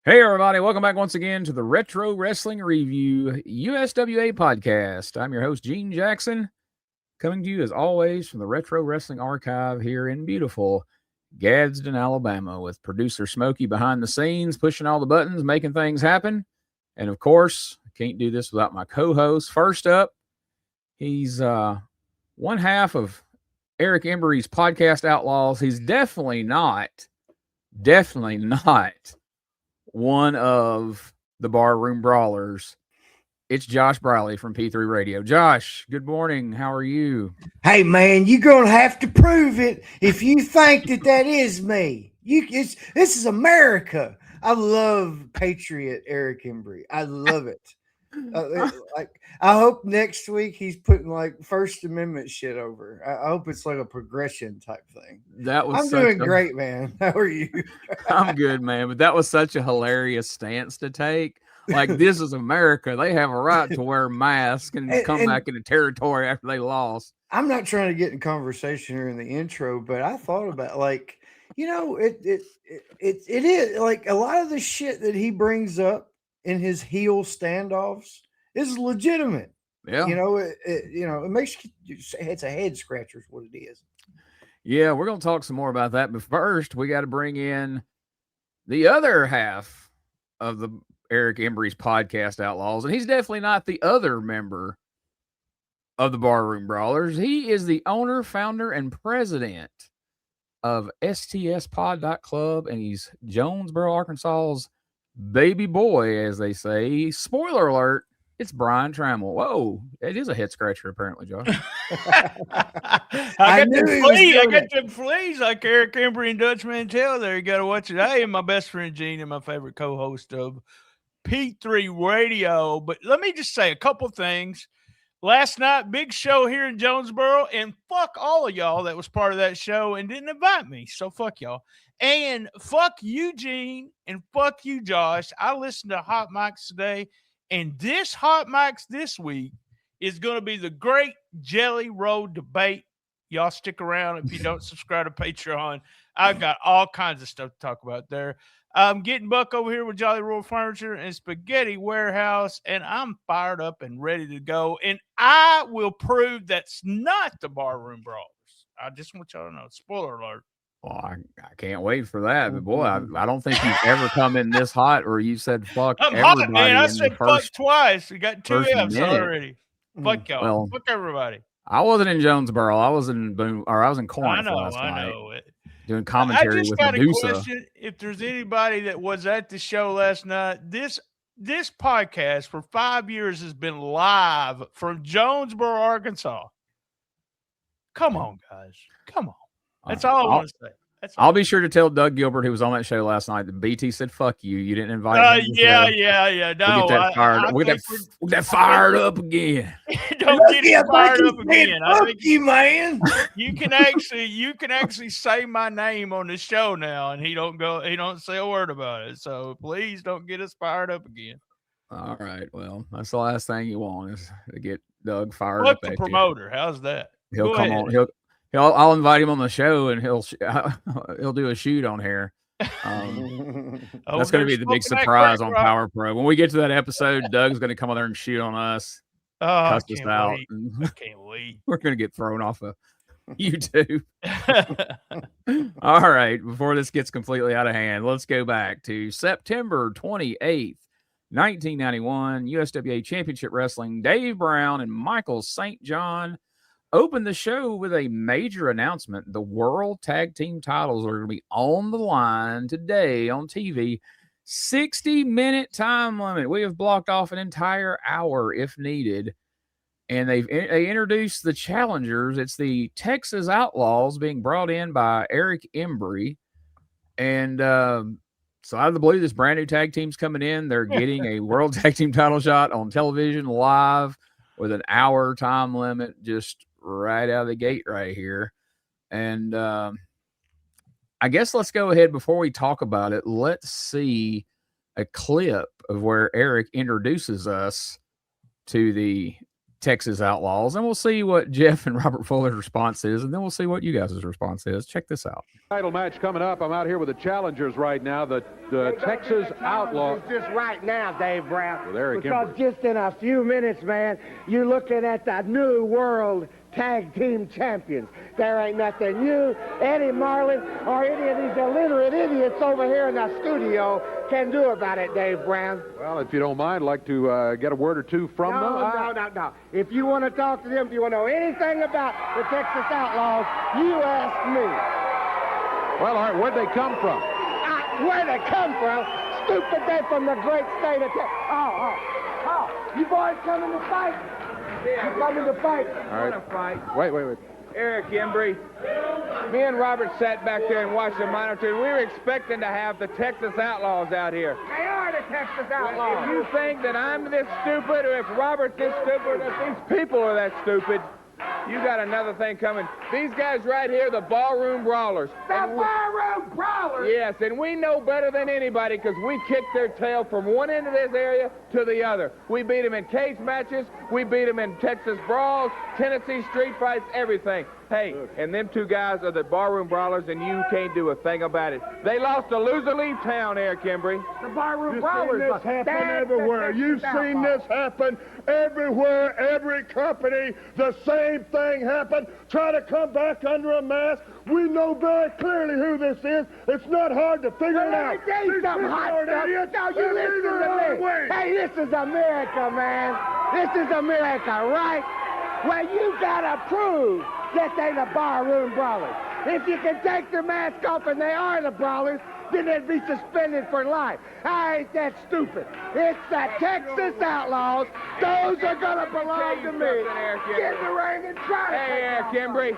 Hey, everybody. Welcome back once again to the Retro Wrestling Review USWA podcast. I'm your host, Gene Jackson, coming to you as always from the Retro Wrestling Archive here in beautiful Gadsden, Alabama, with producer Smokey behind the scenes, pushing all the buttons, making things happen. And of course, I can't do this without my co host. First up, he's one half of Eric Embry's podcast Outlaws. He's definitely not one of the Barroom Brawlers. It's Josh Briley from P3 Radio. Josh, good morning. How are you? Hey, man, you're going to have to prove it if you think that is me. This is America. I love Patriot Eric Embry. I love it. I hope next week he's putting like First Amendment shit over. I hope it's like a progression type thing. I'm doing great, man. How are you? I'm good, man. But that was such a hilarious stance to take. Like, this is America. They have a right to wear masks and come back into territory after they lost. I'm not trying to get in conversation here in the intro, but I thought about it is like a lot of the shit that he brings up in his heel standoffs is legitimate. Yeah. It makes it's a head scratcher is what it is. Yeah, we're going to talk some more about that. But first, we got to bring in the other half of the Eric Embry's podcast Outlaws. And he's definitely not the other member of the Barroom Brawlers. He is the owner, founder, and president of STSpod.club. And he's Jonesboro, Arkansas's baby boy, as they say. Spoiler alert, it's Brian Trammell. Whoa, it is a head scratcher, apparently, Josh. I got them fleas like Eric Embry and Dutch Mantel there. You got to watch it. I am my best friend Gene and my favorite co-host of P3 Radio. But let me just say a couple things. Last night, big show here in Jonesboro, and fuck all of y'all that was part of that show and didn't invite me. So fuck y'all. And fuck you, Gene, and fuck you, Josh. I listened to Hot Mics today, and this Hot Mics this week is going to be the Great Jelly Roll debate. Y'all stick around if you don't subscribe to Patreon. I've got all kinds of stuff to talk about there. I'm getting Buck over here with Jolly Roll Furniture and Spaghetti Warehouse, and I'm fired up and ready to go. And I will prove that's not the Barroom Brawlers. I just want y'all to know. Spoiler alert. Well, I can't wait for that. But boy, I don't think you've ever come in this hot or you said fuck everybody. Hot, man. I said fuck twice. We got 2 F's already. Fuck y'all. Well, fuck everybody. I wasn't in Jonesboro. I was in Corinth last night. I know it. Doing commentary with Medusa. I just got a question. If there's anybody that was at the show last night, this podcast for 5 years has been live from Jonesboro, Arkansas. Come on, guys. Come on. That's all I want to say. I'll be sure to tell Doug Gilbert, who was on that show last night, that BT said, fuck you. You didn't invite him. Yeah. No, we'll get that fired up again. Don't get it fired up again. Fuck you, man. You can actually say my name on the show now, and he don't say a word about it. So please don't get us fired up again. All right. Well, that's the last thing you want is to get Doug fired up. Fuck the promoter. How's that? He'll come on. I'll invite him on the show, and he'll do a shoot on here. That's going to be the big surprise on Power Pro. When we get to that episode, Doug's going to come on there and shoot on us, cuss us out. I can't wait. We're going to get thrown off of YouTube. All right, before this gets completely out of hand, let's go back to September 28th, 1991, USWA Championship Wrestling. Dave Brown and Michael St. John opened the show with a major announcement. The World Tag Team titles are going to be on the line today on TV. 60-minute time limit. We have blocked off an entire hour if needed. And they introduced the challengers. It's the Texas Outlaws being brought in by Eric Embry. And so out of the blue, this brand new tag team's coming in. They're getting a World Tag Team title shot on television live with an hour time limit, just right out of the gate right here. And I guess let's go ahead before we talk about it. Let's see a clip of where Eric introduces us to the Texas Outlaws, and we'll see what Jeff and Robert Fuller's response is, and then we'll see what you guys' response is. Check this out. Title match coming up. I'm out here with the challengers right now, the Texas Outlaws. Just right now, Dave Brown. With Eric because Embry. just in a few minutes, man, you're looking at the new world tag team champions. There ain't nothing you, Eddie Marlin, or any of these illiterate idiots over here in the studio can do about it, Dave Brown. Well, if you don't mind, I'd like to get a word or two from them. No. If you want to talk to them, if you want to know anything about the Texas Outlaws, you ask me. Well, all right, where'd they come from? Where they come from? Stupid, they from the great state of Texas. Oh, you boys coming to fight? Yeah, you coming to fight? All right. Wait. Eric Embry, me and Robert sat back there and watched the monitor, and we were expecting to have the Texas Outlaws out here. They are the Texas Outlaws. If you think that I'm this stupid, or if Robert's this stupid, or if these people are that stupid, you got another thing coming. These guys right here, the Barroom Brawlers. The Barroom Brawlers? Yes, and we know better than anybody because we kicked their tail from one end of this area to the other. We beat them in cage matches. We beat them in Texas brawls, Tennessee street fights, everything. Hey, and them two guys are the Barroom Brawlers, and you can't do a thing about it. They lost to loser-leave town, Eric Embry. The Barroom You've Brawlers. seen this happen everywhere. You've seen this happen everywhere, every company. The same thing happened. Try to come back under a mask. We know very clearly who this is. It's not hard to figure it out. Let me tell you something, hot stuff. Now you listen to me. Hey, this is America, man. This is America, right? Well, you gotta prove that they the Barroom Brawlers. If you can take their mask off and they are the Brawlers, then they'd be suspended for life. I ain't that stupid. It's the Texas Outlaws. Those are gonna belong to me. Get in the ring and try to Hey, Eric Embry.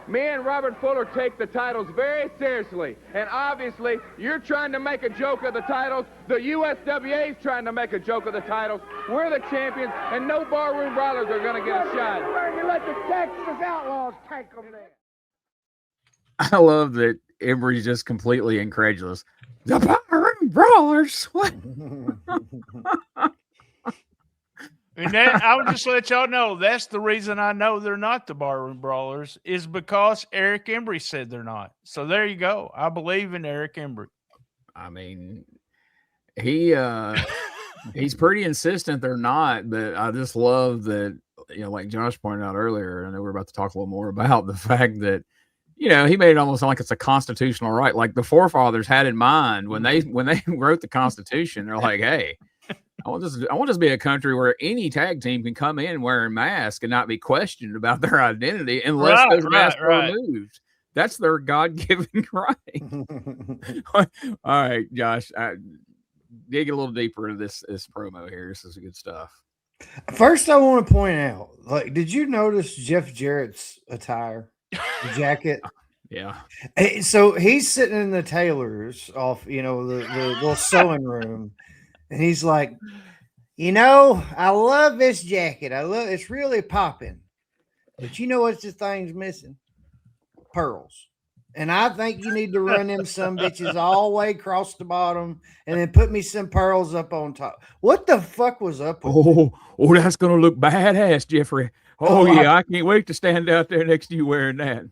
Me and Robert Fuller take the titles very seriously. And obviously, you're trying to make a joke of the titles. The USWA is trying to make a joke of the titles. We're the champions, and no Barroom Brawlers are going to get a shot. You let the Texas Outlaws take them there. I love that Embry's just completely incredulous. The Barroom Brawlers? What? And that, I'll just let y'all know, that's the reason I know they're not the Barroom Brawlers, is because Eric Embry said they're not. So there you go. I believe in Eric Embry. I mean, he's pretty insistent they're not, but I just love that, like Josh pointed out earlier, I know we're about to talk a little more about the fact that, he made it almost sound like it's a constitutional right. Like the forefathers had in mind when they wrote the Constitution, they're like, hey, I want this to be a country where any tag team can come in wearing masks and not be questioned about their identity unless those masks are removed. That's their God-given right. All right, Josh, dig a little deeper into this promo here. This is good stuff. First, I want to point out, did you notice Jeff Jarrett's attire, the jacket? Yeah. So he's sitting in the tailor's off, the little sewing room. And he's like, I love this jacket. It's really popping. But you know what's the thing's missing? Pearls. And I think you need to run them some bitches all the way across the bottom and then put me some pearls up on top. What the fuck was up with Oh, that's going to look badass, Jeffrey. Oh, yeah, I can't wait to stand out there next to you wearing that.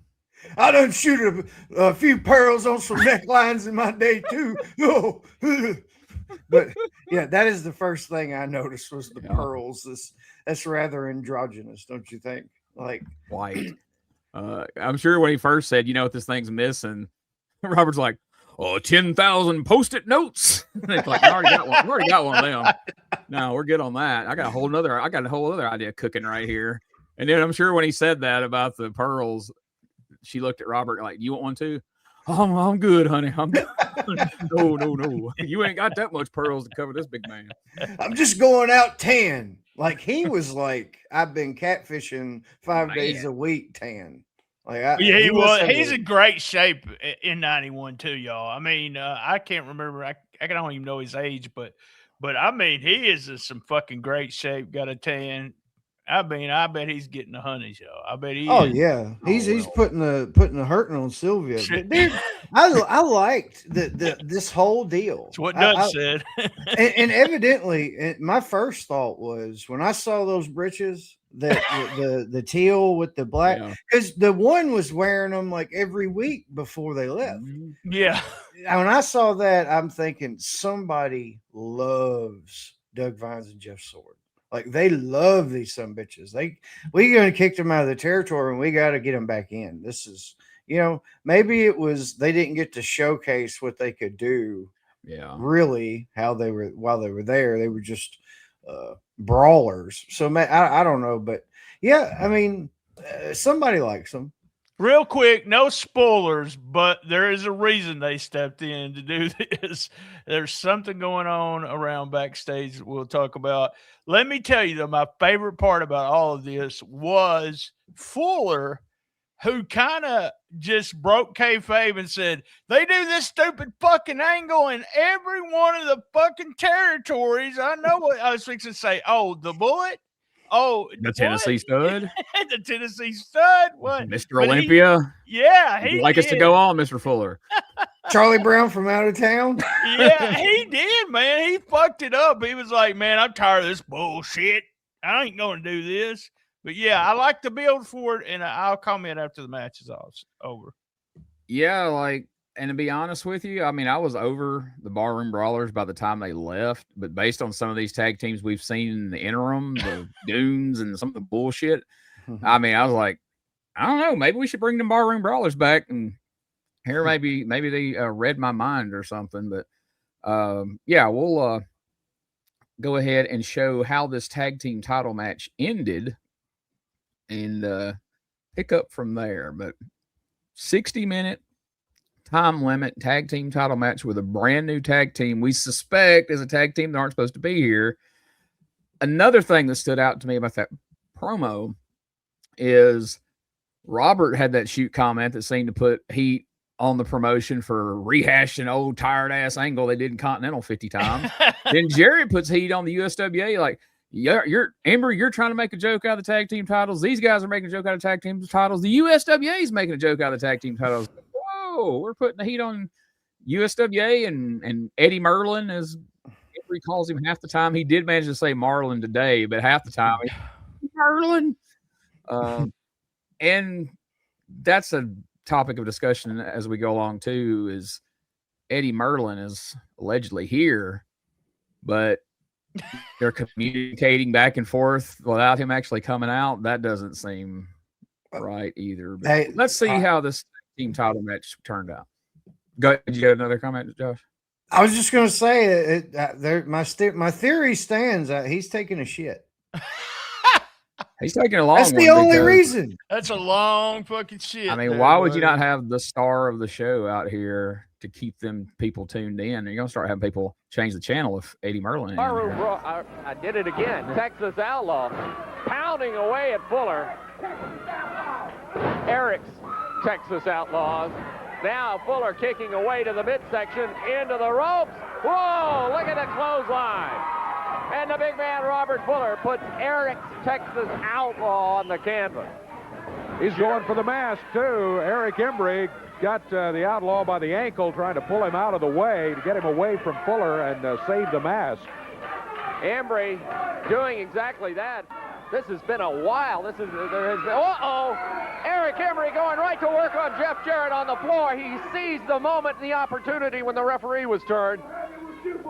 I done shoot a few pearls on some necklines in my day, too. Oh. But yeah, that is the first thing I noticed was the pearls. That's rather androgynous, don't you think? Like white. I'm sure when he first said, what this thing's missing, Robert's like, 10,000 Post-it notes. It's like, I already got one of them. No, we're good on that. I got a whole other idea cooking right here. And then I'm sure when he said that about the pearls, she looked at Robert like, you want one too? Oh, I'm good, honey. I'm good. No. You ain't got that much pearls to cover this big man. I'm just going out tan. Like he was like, I've been catfishing 5 days a week tan. He's in great shape in 91 too, y'all. I mean, I can't remember. I don't even know his age, but I mean, he is in some fucking great shape. Got a tan. I mean, I bet he's getting the honeys, y'all. I bet he. Oh yeah, he's putting the hurting on Sylvia. Dude, I liked this whole deal. That's what Doug said. and evidently, my first thought was when I saw those breeches, that the teal with the black, because the one was wearing them like every week before they left. Yeah. When I saw that, I'm thinking somebody loves Doug Vines and Jeff Sword. Like they love these some bitches. We're going to kick them out of the territory, and we got to get them back in. This is, maybe it was they didn't get to showcase what they could do. Yeah, really, how they were while they were there. They were just brawlers. So I don't know, but yeah, I mean, somebody likes them. Real quick, no spoilers, but there is a reason they stepped in to do this. There's something going on around backstage that we'll talk about. Let me tell you, though, my favorite part about all of this was Fuller, who kind of just broke kayfabe and said, they do this stupid fucking angle in every one of the fucking territories. I know what I was fixing to say. Oh, the bullet? Oh, the Tennessee stud. The Tennessee stud. What? Mr. Olympia. He like did. us to go on, Mr. Fuller. Charlie Brown from out of town. Yeah, he did, man. He fucked it up. He was like, man, I'm tired of this bullshit. I ain't going to do this. But yeah, I like the build for it, and I'll comment after the match is over. Yeah, and to be honest with you, I mean, I was over the Barroom Brawlers by the time they left, but based on some of these tag teams we've seen in the interim, the Goons and some of the bullshit, I mean, I was like, I don't know, maybe we should bring the Barroom Brawlers back, and here maybe they read my mind or something, but yeah, we'll go ahead and show how this tag team title match ended and pick up from there. But 60-minute time limit tag team title match with a brand new tag team we suspect is a tag team that aren't supposed to be here. Another thing that stood out to me about that promo is Robert had that shoot comment that seemed to put heat on the promotion for rehashing old tired ass angle they did in Continental 50 times. Then Jarrett puts heat on the USWA like, you're Embry, you're trying to make a joke out of the tag team titles. These guys are making a joke out of tag team titles. The USWA is making a joke out of the tag team titles. Whoa, we're putting the heat on USWA and Eddie Merlin, as Embry calls him half the time. He did manage to say Marlin today, but half the time, Merlin. And that's a topic of discussion as we go along too, is Eddie Merlin is allegedly here, but they're communicating back and forth without him actually coming out. That doesn't seem right either. But hey, let's see how this team title match turned out. Go ahead. Did you have another comment, Josh? I was just going to say my theory stands. He's taking a shit. He's taking a long. That's the only reason. That's a long fucking shit. I mean, why would you not have the star of the show out here to keep them people tuned in? You're going to start having people change the channel if Eddie Merlin. I did it again. Texas Outlaw pounding away at Fuller. Eric's Texas Outlaws. Now Fuller kicking away to the midsection, into the ropes. Whoa, look at the clothesline. And the big man, Robert Fuller, puts Eric's Texas Outlaw on the canvas. He's going for the mask, too. Eric Embry got the Outlaw by the ankle, trying to pull him out of the way to get him away from Fuller and save the mask. Embry doing exactly that. This has been a while. There has been, Eric Embry going right to work on Jeff Jarrett on the floor. He seized the moment and the opportunity when the referee was turned.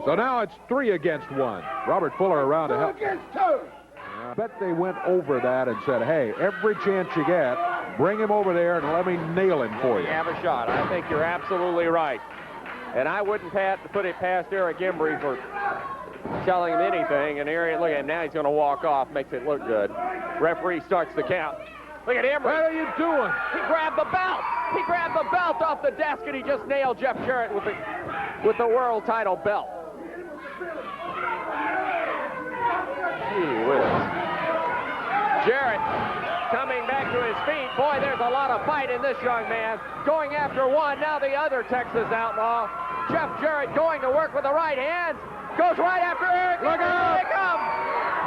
So now it's 3 against 1. Robert Fuller around to help. 2 against 2. I bet they went over that and said, hey, every chance you get, bring him over there and let me nail him for you. Have a shot. I think you're absolutely right. And I wouldn't put it past Eric Embry for telling him anything. And Eric, look at him now, he's going to walk off, makes it look good. Referee starts the count. Look at Embry. What are you doing? He grabbed the belt. He grabbed the belt off the desk, and he just nailed Jeff Jarrett with the world title belt. Gee whiz. Jarrett coming back to his feet. Boy, there's a lot of fight in this young man. Going after one, now the other Texas Outlaw. Jeff Jarrett going to work with the right hand. Goes right after Eric. Look out! Here they come.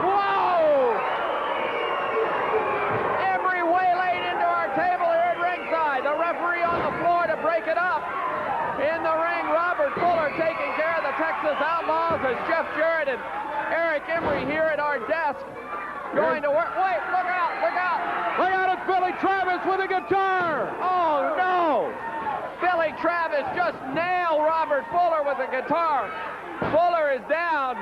Whoa! Embry waylaid into our table here at ringside. The referee on the floor to break it up. Texas Outlaws as Jeff Jarrett and Eric Embry here at our desk going to work. Wait, look out, look out. Look out, it's Billy Travis with a guitar. Oh, no. Billy Travis just nailed Robert Fuller with a guitar. Fuller is down.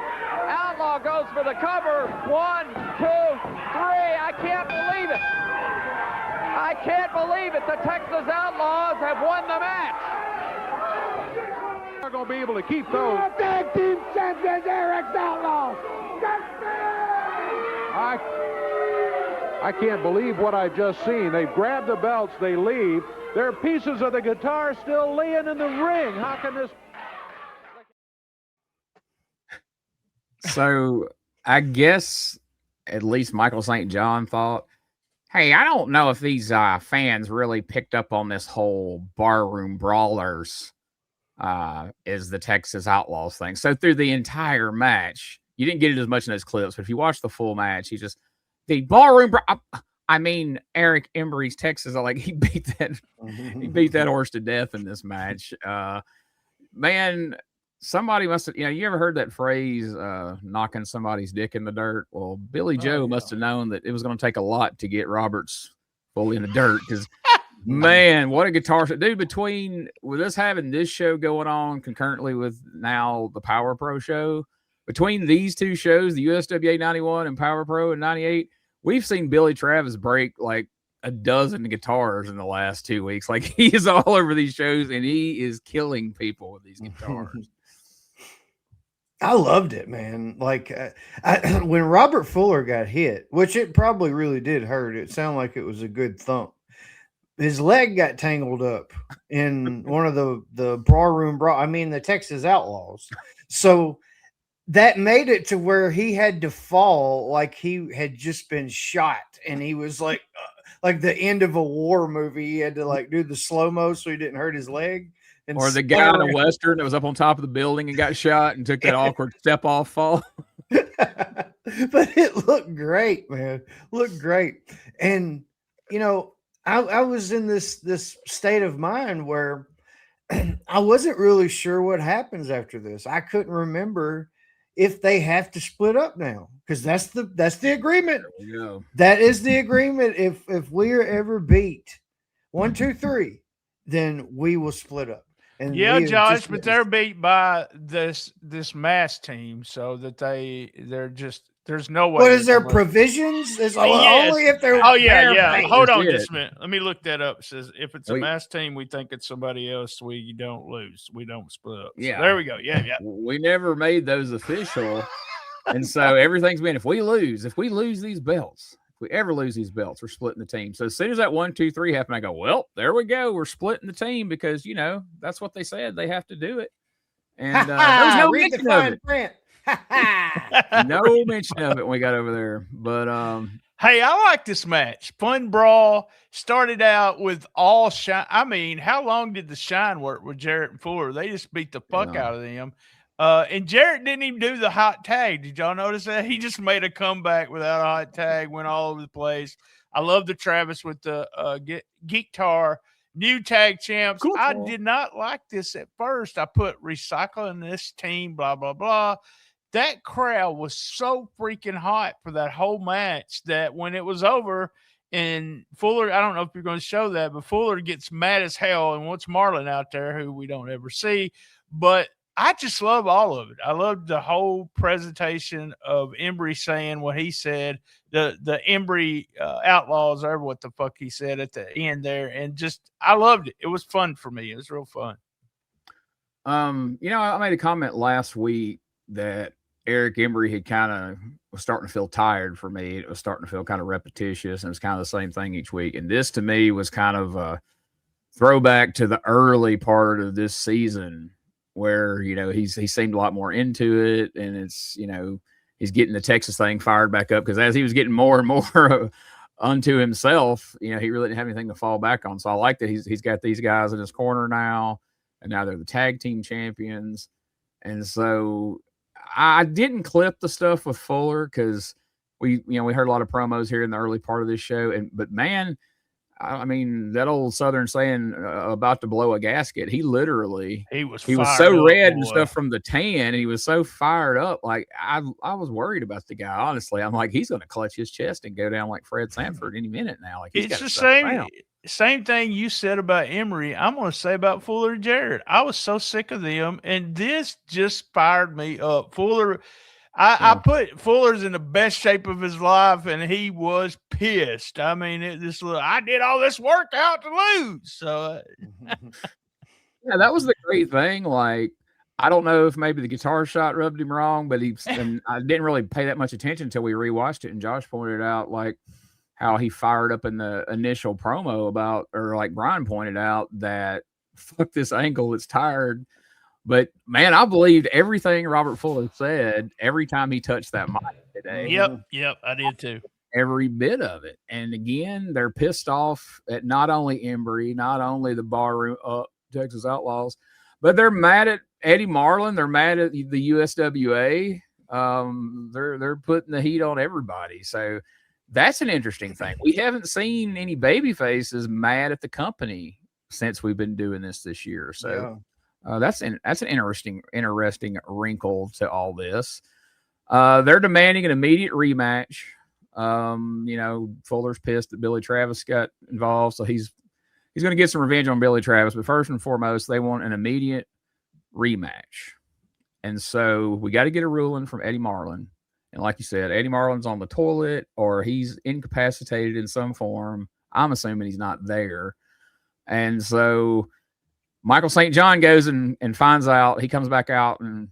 Outlaw goes for the cover. 1, 2, 3. I can't believe it. I can't believe it. The Texas Outlaws have won the match. They're going to be able to keep those. Tag team champions, Eric's Outlaws. I can't believe what I've just seen. They've grabbed the belts, they leave. There are pieces of the guitar still laying in the ring. How can this... So I guess at least Michael St. John thought, hey, I don't know if these fans really picked up on this whole barroom brawlers is the Texas Outlaws thing. So through the entire match, you didn't get it as much in those clips, but if you watch the full match, he just, the barroom, I mean, Eric Embry's Texas, like he beat that horse to death in this match. Man, somebody must have, you ever heard that phrase, knocking somebody's dick in the dirt? Well, Billy Joe must have known that it was going to take a lot to get Roberts fully in the dirt because, man, what a guitar shot. Dude, with us having this show going on concurrently with now the Power Pro show, between these two shows, the USWA 91 and Power Pro in 98, we've seen Billy Travis break like a dozen guitars in the last 2 weeks. Like he is all over these shows and he is killing people with these guitars. I loved it, man. Like when Robert Fuller got hit, which it probably really did hurt. It sounded like it was a good thump. His leg got tangled up in one of the the Texas Outlaws. So that made it to where he had to fall like he had just been shot, and he was like the end of a war movie. He had to like do the slow-mo so he didn't hurt his leg. And or the guy in the Western that was up on top of the building and got shot and took that awkward step off fall. But it looked great, man. Looked great. And I was in this state of mind where I wasn't really sure what happens after this. I couldn't remember if they have to split up now, because that's the agreement. There we go. That is the agreement. If we are ever beat 1, 2, 3, then we will split up. And yeah, Josh, but they're beat by this mass team, so that they're just there's no way. What is their provisions? Is only if they're Hold on just a minute. Let me look that up. It says if it's a mass team, we think it's somebody else. We don't lose. We don't split up. Yeah, so there we go. Yeah. We never made those official, and so everything's been if we lose these belts. If we ever lose these belts, we're splitting the team. So as soon as that 1, 2, 3 happened, I go, well, there we go. We're splitting the team because, that's what they said. They have to do it. And there's no mention of it. No mention of it when we got over there. But hey, I like this match. Fun brawl. Started out with all shine. I mean, how long did the shine work with Jarrett and Fuller? They just beat the fuck out of them. And Jarrett didn't even do the hot tag. Did y'all notice that? He just made a comeback without a hot tag, went all over the place. I love the Travis with the guitar, new tag champs. Cool. I did not like this at first. I put recycling this team, blah, blah, blah. That crowd was so freaking hot for that whole match that when it was over and Fuller, I don't know if you're going to show that, but Fuller gets mad as hell and wants Marlon out there, who we don't ever see. But I just love all of it. I love the whole presentation of Embry saying what he said, the Embry Outlaws, or what the fuck he said at the end there. And just, I loved it. It was fun for me. It was real fun. I made a comment last week that Eric Embry had kind of was starting to feel tired for me. It was starting to feel kind of repetitious, and it was kind of the same thing each week. And this to me was kind of a throwback to the early part of this season, where he seemed a lot more into it, and it's he's getting the Texas thing fired back up, because as he was getting more and more unto himself, he really didn't have anything to fall back on. So I like that he's got these guys in his corner now, and now they're the tag team champions. And so I didn't clip the stuff with Fuller because we heard a lot of promos here in the early part of this show, but man, I mean, that old Southern saying about to blow a gasket. He literally, he was so up, red and boy. stuff from the tan. And he was so fired up. Like I was worried about the guy. Honestly, I'm like, he's going to clutch his chest and go down like Fred Sanford any minute now. Like he's It's got the same thing you said about Embry. I'm going to say about Fuller and Jarrett. I was so sick of them, and this just fired me up. Fuller. I put Fuller's in the best shape of his life, and he was pissed. I mean, I did all this work out to lose. So, yeah, that was the great thing. Like, I don't know if maybe the guitar shot rubbed him wrong, but and I didn't really pay that much attention until we rewatched it. And Josh pointed out like how he fired up in the initial promo about, or like Brian pointed out that fuck this ankle, it's tired. But man, I believed everything Robert Fuller said every time he touched that mic today. Yep, I did too. Every bit of it. And again, they're pissed off at not only Embry, not only the Barroom, Texas Outlaws, but they're mad at Eddie Marlin. They're mad at the USWA. They're putting the heat on everybody. So that's an interesting thing. We haven't seen any baby faces mad at the company since we've been doing this year. So. Yeah. That's an interesting wrinkle to all this. They're demanding an immediate rematch. Fuller's pissed that Billy Travis got involved, so he's going to get some revenge on Billy Travis. But first and foremost, they want an immediate rematch, and so we got to get a ruling from Eddie Marlin. And like you said, Eddie Marlin's on the toilet or he's incapacitated in some form. I'm assuming he's not there, and so. Michael St. John goes and finds out. He comes back out and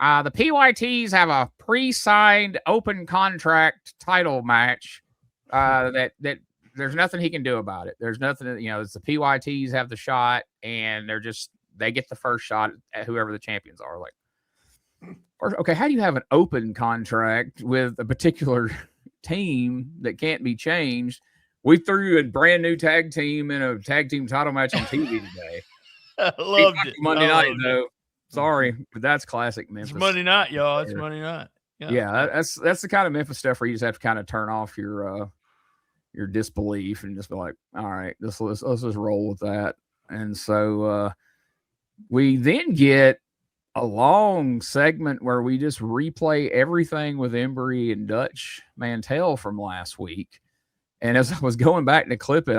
the PYTs have a pre-signed open contract title match that there's nothing he can do about it. There's nothing, it's the PYTs have the shot and they get the first shot at whoever the champions are. Like, okay, how do you have an open contract with a particular team that can't be changed? We threw a brand new tag team in a tag team title match on TV today. I loved it. Monday night, though. Sorry, but that's classic Memphis. It's Monday night, y'all. It's Monday night. Yeah, that's the kind of Memphis stuff where you just have to kind of turn off your disbelief and just be like, all right, let's just roll with that. And so we then get a long segment where we just replay everything with Embry and Dutch Mantell from last week. And as I was going back to clip it,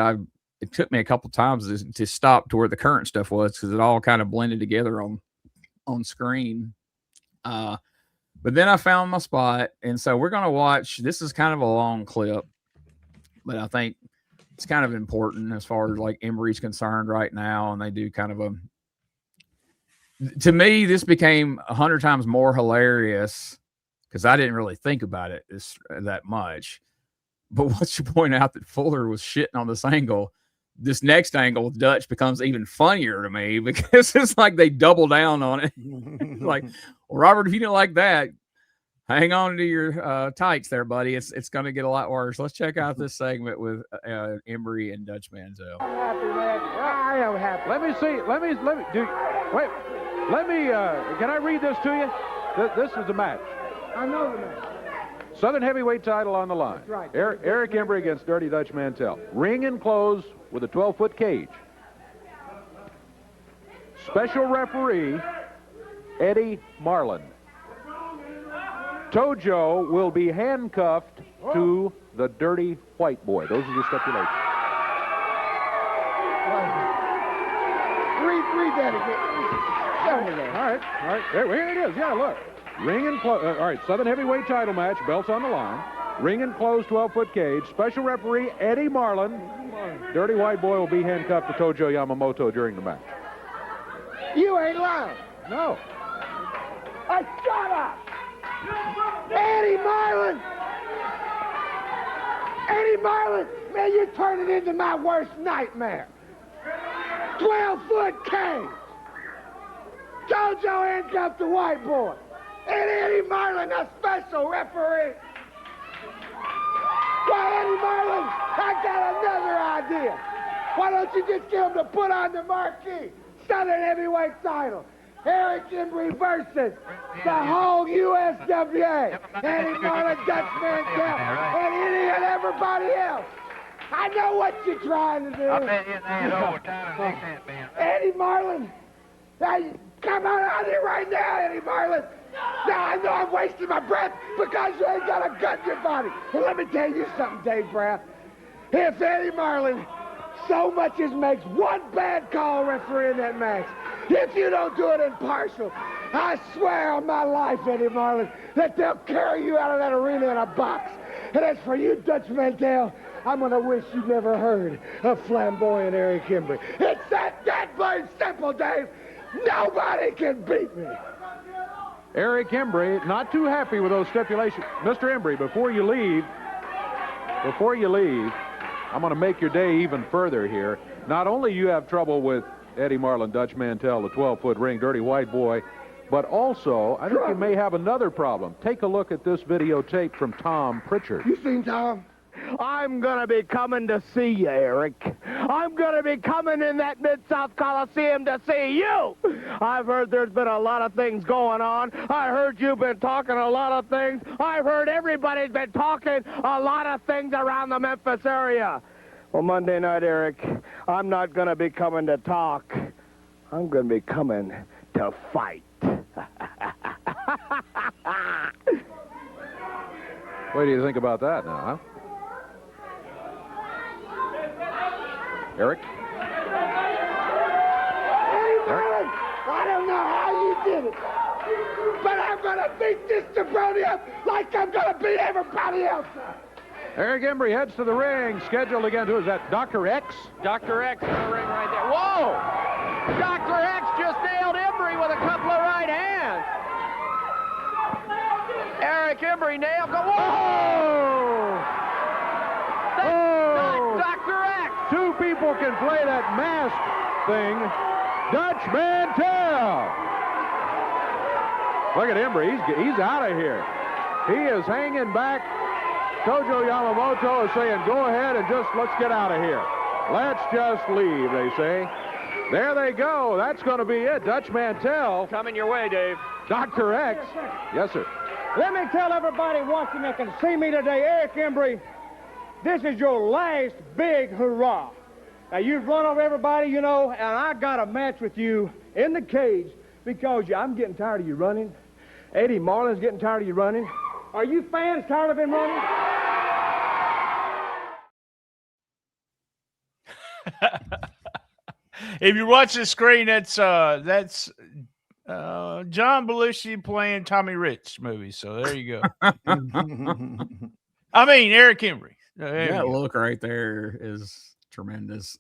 it took me a couple times to stop to where the current stuff was because it all kind of blended together on screen. But then I found my spot, and so we're going to watch. This is kind of a long clip, but I think it's kind of important as far as like Embry's concerned right now, and they do kind of to me, this became 100 times more hilarious because I didn't really think about it that much. But once you point out that Fuller was shitting on this angle, this next angle with Dutch becomes even funnier to me because it's like they double down on it. Like, well, Robert, if you didn't like that, hang on to your tights there, buddy. It's going to get a lot worse. Let's check out this segment with Embry and Dutch Mantell. I'm happy, man. I am happy. Let me see. Let me do. Wait. Let me. Can I read this to you? This is the match. I know the match. Southern heavyweight title on the line. That's right. Eric Embry against Dirty Dutch Mantell. Ring enclosed with a 12-foot cage. Special referee, Eddie Marlin. Tojo will be handcuffed to the Dirty White Boy. Those are the stipulations. Read that again. Show me that. All right. Here it is. Yeah, look. Ring enclosed. All right, Southern heavyweight title match. Belts on the line. Ring enclosed 12-foot cage. Special referee, Eddie Marlin. Dirty White Boy will be handcuffed to Tojo Yamamoto during the match. You ain't lying. No. Shut up. Eddie Marlin. Eddie Marlin. Man, you're turning into my worst nightmare. 12-foot cage. Tojo handcuffed the White Boy. And Eddie Marlin, a special referee. Why, Eddie Marlin, I got another idea. Why don't you just get him to put on the marquee Southern heavyweight title? Eric Embry versus the whole USWA. Eddie Marlin, Dutch Mantell, and any and everybody else. I know what you're trying to do. I bet you ain't overtime and next ain't been. Eddie Marlin. Hey, come on out here right now, Eddie Marlin. Now, I know I'm wasting my breath because you ain't got a gun in your body. And let me tell you something, Dave Braff. If Eddie Marlin so much as makes one bad call refereeing that match, if you don't do it impartial, I swear on my life, Eddie Marlin, that they'll carry you out of that arena in a box. And as for you, Dutch Mantell, I'm going to wish you never heard of flamboyant Eric Embry. It's that plain simple, Dave. Nobody can beat me. Eric Embry, not too happy with those stipulations. Mr. Embry, before you leave, I'm going to make your day even further here. Not only you have trouble with Eddie Marlin, Dutch Mantell, the 12-foot ring, dirty white boy, but also I think you may have another problem. Take a look at this videotape from Tom Pritchard. You seen Tom? I'm going to be coming to see you, Eric. I'm going to be coming in that Mid-South Coliseum to see you. I've heard there's been a lot of things going on. I heard you've been talking a lot of things. I've heard everybody's been talking a lot of things around the Memphis area. Well, Monday night, Eric, I'm not going to be coming to talk. I'm going to be coming to fight. What do you think about that now, huh? Eric? Eddie Marlin, I don't know how you did it, but I'm going to beat this jabroni up like I'm going to beat everybody else. Eric Embry heads to the ring, scheduled again. Who is that, Dr. X? Dr. X in the ring right there. Whoa! Dr. X just nailed Embry with a couple of right hands. Eric Embry nailed. Whoa! That's Dr. X. Two people can play that mask thing. Dutch Mantell. Look at Embry. He's out of here. He is hanging back. Tojo Yamamoto is saying, go ahead and let's get out of here. Let's just leave, they say. There they go. That's going to be it. Dutch Mantell. Coming your way, Dave. Dr. X. Yes, sir. Let me tell everybody watching that can see me today, Eric Embry, this is your last big hurrah. Now, you've run over everybody, you know, and I got a match with you in the cage because I'm getting tired of you running. Eddie Marlin's getting tired of you running. Are you fans tired of him running? If you watch the screen, that's John Belushi playing Tommy Rich movie. So there you go. I mean, Eric Embry. That look right there is tremendous.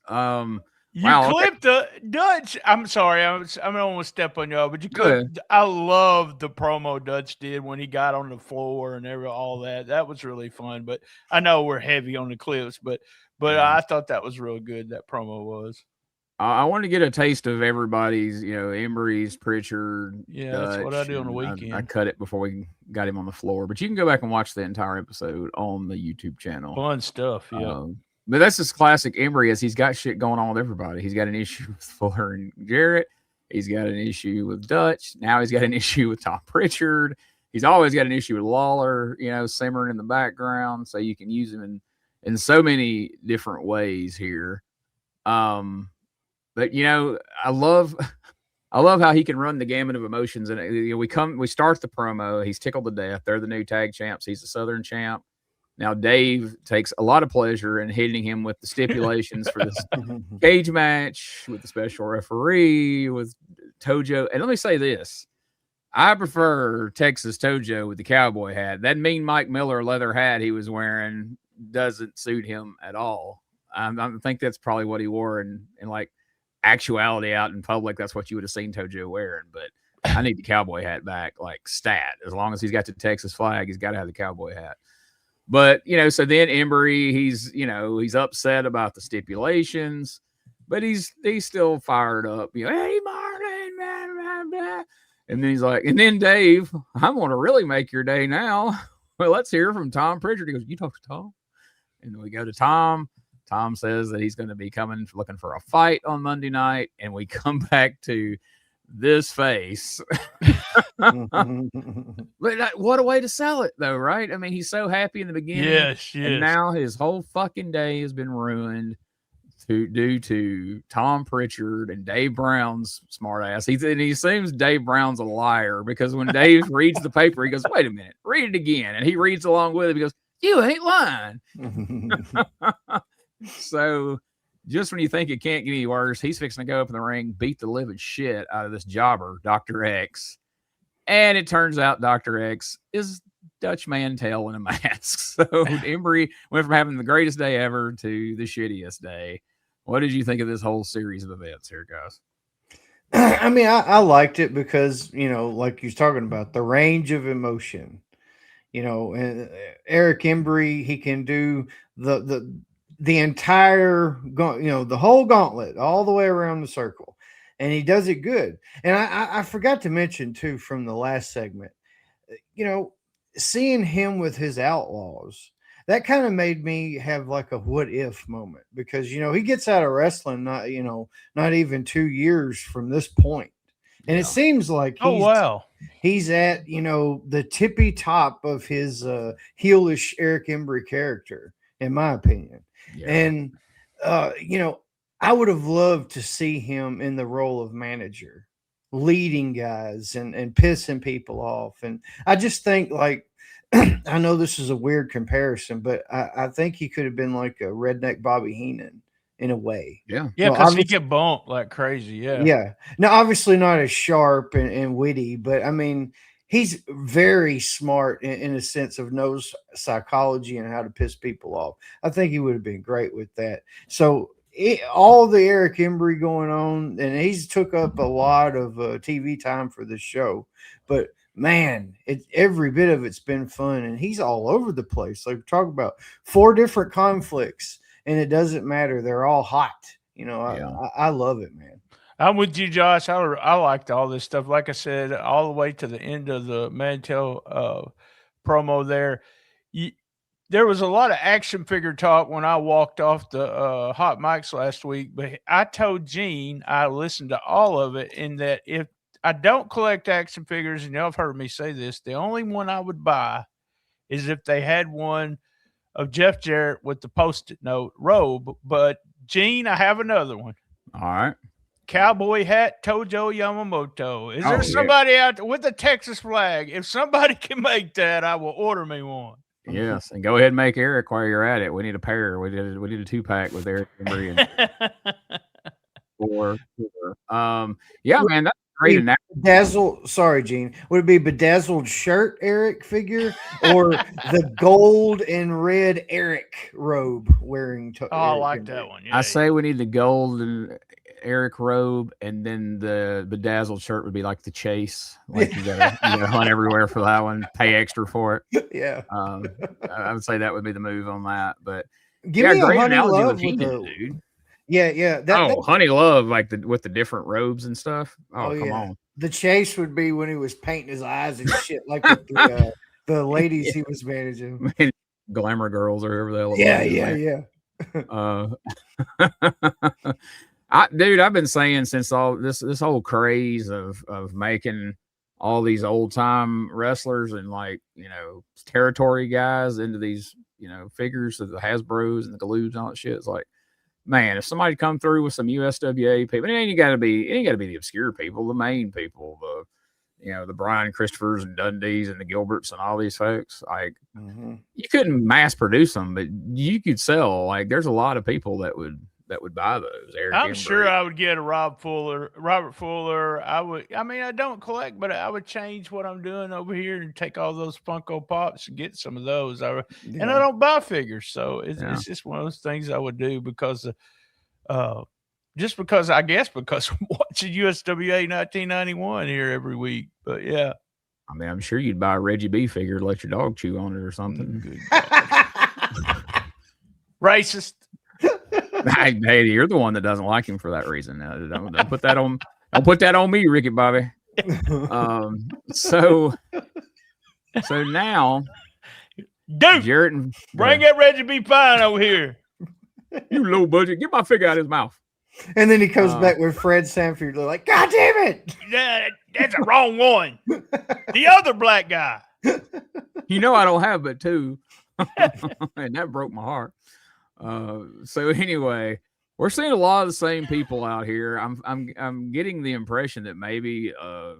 You wow, clipped the Dutch. I'm sorry, I'm almost step on y'all, but you clipped. I love the promo Dutch did when he got on the floor and all that. That was really fun. But I know we're heavy on the clips, but I thought that was real good. That promo was. I want to get a taste of everybody's, Embry's, Pritchard. Yeah, Dutch, that's what I do on the weekend. I cut it before we got him on the floor, but you can go back and watch the entire episode on the YouTube channel. Fun stuff, yeah. But that's just classic Embry, is he's got shit going on with everybody. He's got an issue with Fuller and Jarrett. He's got an issue with Dutch. Now he's got an issue with Tom Pritchard. He's always got an issue with Lawler, simmering in the background. So you can use him in so many different ways here. But I love how he can run the gamut of emotions. And we start the promo. He's tickled to death. They're the new tag champs. He's the Southern champ. Now Dave takes a lot of pleasure in hitting him with the stipulations for this cage match with the special referee, with Tojo. And let me say this: I prefer Texas Tojo with the cowboy hat. That mean Mike Miller leather hat he was wearing doesn't suit him at all. I think that's probably what he wore in like actuality out in public. That's what you would have seen Tojo wearing. But I need the cowboy hat back, like stat. As long as he's got the Texas flag, he's got to have the cowboy hat. But, so then Embry, he's upset about the stipulations, but he's still fired up. Hey, Marlin, blah, blah, blah. And then he's like, and then Dave, I'm going to really make your day now. Well, let's hear from Tom Pritchard. He goes, you talk to Tom? And then we go to Tom. Tom says that he's going to be looking for a fight on Monday night. And we come back to this face. But what a way to sell it, though, right? I mean, he's so happy in the beginning. Yes. And now his whole fucking day has been ruined due to Tom Pritchard and Dave Brown's smart ass. He assumes Dave Brown's a liar because when Dave reads the paper, he goes, wait a minute, read it again. And he reads along with it. He goes, you ain't lying. So just when you think it can't get any worse, he's fixing to go up in the ring, beat the living shit out of this jobber, Dr. X. And it turns out Dr. X is Dutch Mantel in a mask. So Embry went from having the greatest day ever to the shittiest day. What did you think of this whole series of events here, guys? I mean, I liked it because, like you're talking about, the range of emotion. And Eric Embry, he can do the entire, the whole gauntlet all the way around the circle, and he does it good. And I forgot to mention too from the last segment, seeing him with his Outlaws, that kind of made me have like a what if moment because he gets out of wrestling not even 2 years from this point. And it seems like he's at the tippy top of his heelish Eric Embry character, in my opinion. Yeah. And I would have loved to see him in the role of manager, leading guys and pissing people off. And I just think I know this is a weird comparison, but I think he could have been like a redneck Bobby Heenan in a way. Yeah, because he get bumped like crazy. Yeah. Now, obviously not as sharp and witty, but I mean, he's very smart in a sense of knows psychology and how to piss people off. I think he would have been great with that. So all the Eric Embry going on, and he's took up a lot of TV time for this show, but man, every bit of it's been fun, and he's all over the place. Like talk about 4 different conflicts, and it doesn't matter; they're all hot. I love it, man. I'm with you, Josh. I liked all this stuff. Like I said, all the way to the end of the Mantel promo there. There was a lot of action figure talk when I walked off the hot mics last week, but I told Gene I listened to all of it, and that if I don't collect action figures, and I've heard me say this, the only one I would buy is if they had one of Jeff Jarrett with the Post-it note robe. But Gene, I have another one. All right. Cowboy hat, Tojo Yamamoto. Is there somebody out there with a Texas flag? If somebody can make that, I will order me one. Yes, and go ahead and make Eric while you're at it. We need a pair. We need a 2-pack with Eric Embry and 4. Yeah, man, that's great. Sorry, Gene. Would it be bedazzled shirt Eric figure or the gold and red Eric robe wearing? I like that one. Yeah, I say we need the gold and Eric robe, and then the bedazzled shirt would be like the chase. Like you gotta hunt everywhere for that one, pay extra for it. Yeah. I would say that would be the move on that. But give me a Honey Love with dude. Yeah. Honey Love, like with the different robes and stuff. Oh, come on. The chase would be when he was painting his eyes and shit, like with the ladies he was managing. Glamour girls or whoever the hell. Yeah. I've been saying since all this whole craze of making all these old time wrestlers and territory guys into these figures of the Hasbros and the Galoobs and all that shit. It's like, man, if somebody come through with some USWA people, it ain't got to be the obscure people, the main people, the Brian Christophers and Dundees and the Gilberts and all these folks. Like you couldn't mass produce them, but you could sell. Like there's a lot of people that would buy those. I'm sure I would get a Robert Fuller. I don't collect, but I would change what I'm doing over here and take all those Funko Pops and get some of those. And I don't buy figures, so it's just one of those things I would do because I'm watching USWA 1991 here every week. But yeah. I mean, I'm sure you'd buy a Reggie B figure to let your dog chew on it or something. Racist. Hey, you're the one that doesn't like him for that reason. Don't put that on. Don't put that on me, Ricky Bobby. So now, dude, Jarrett, bring that Reggie B. Fine over here. You low budget, get my figure out of his mouth. And then he comes back with Fred Sanford. They're like, God damn it! That's a wrong one. The other black guy. I don't have but two, and that broke my heart. So anyway, we're seeing a lot of the same people out here. I'm getting the impression that maybe a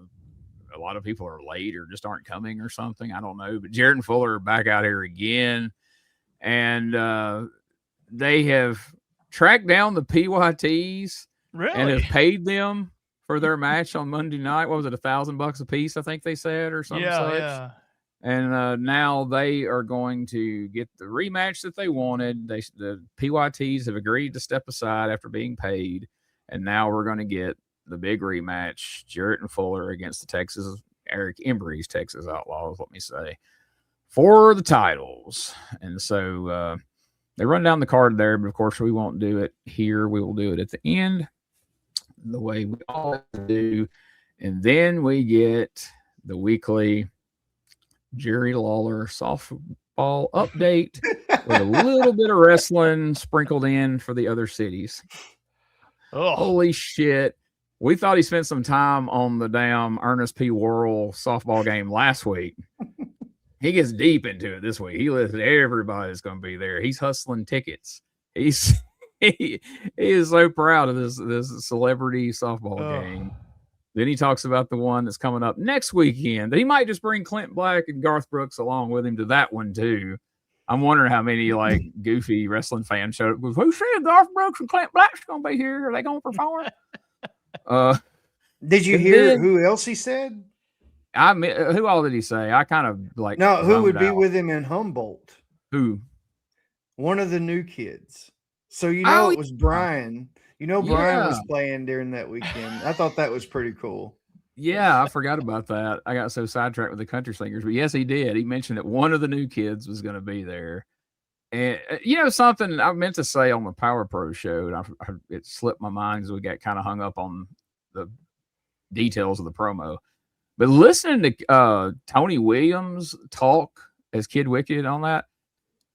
lot of people are late or just aren't coming or something. I don't know. But Jarrett and Fuller are back out here again, and they have tracked down the PYTs and have paid them for their match on Monday night. What was it, $1,000 a piece? I think they said, or something. Yeah. And now they are going to get the rematch that they wanted. The PYTs have agreed to step aside after being paid, and now we're going to get the big rematch: Jarrett and Fuller against the Eric Embry's Texas Outlaws. Let me say, for the titles. And so they run down the card there, but of course we won't do it here. We will do it at the end, the way we always do, and then we get the weekly Jerry Lawler softball update with a little bit of wrestling sprinkled in for the other cities. Oh. Holy shit. We thought he spent some time on the damn Ernest P. Worrell softball game last week. He gets deep into it this week. He listed everybody's going to be there. He's hustling tickets. He is so proud of this celebrity softball game. Then he talks about the one that's coming up next weekend. He might just bring Clint Black and Garth Brooks along with him to that one too. I'm wondering how many like goofy wrestling fans showed up. Who said Garth Brooks and Clint Black's going to be here? Are they going to perform? Did you hear who else he said? Who all did he say? I kind of like. No, who would be with him in Humboldt? Who? One of the new kids. So it was Brian. Brian was playing during that weekend. I thought that was pretty cool. Yeah, I forgot about that. I got so sidetracked with the country singers. But yes, he did. He mentioned that one of the new kids was going to be there. And, something I meant to say on the Power Pro show, and it slipped my mind because we got kind of hung up on the details of the promo. But listening to Tony Williams talk as Kid Wicked on that,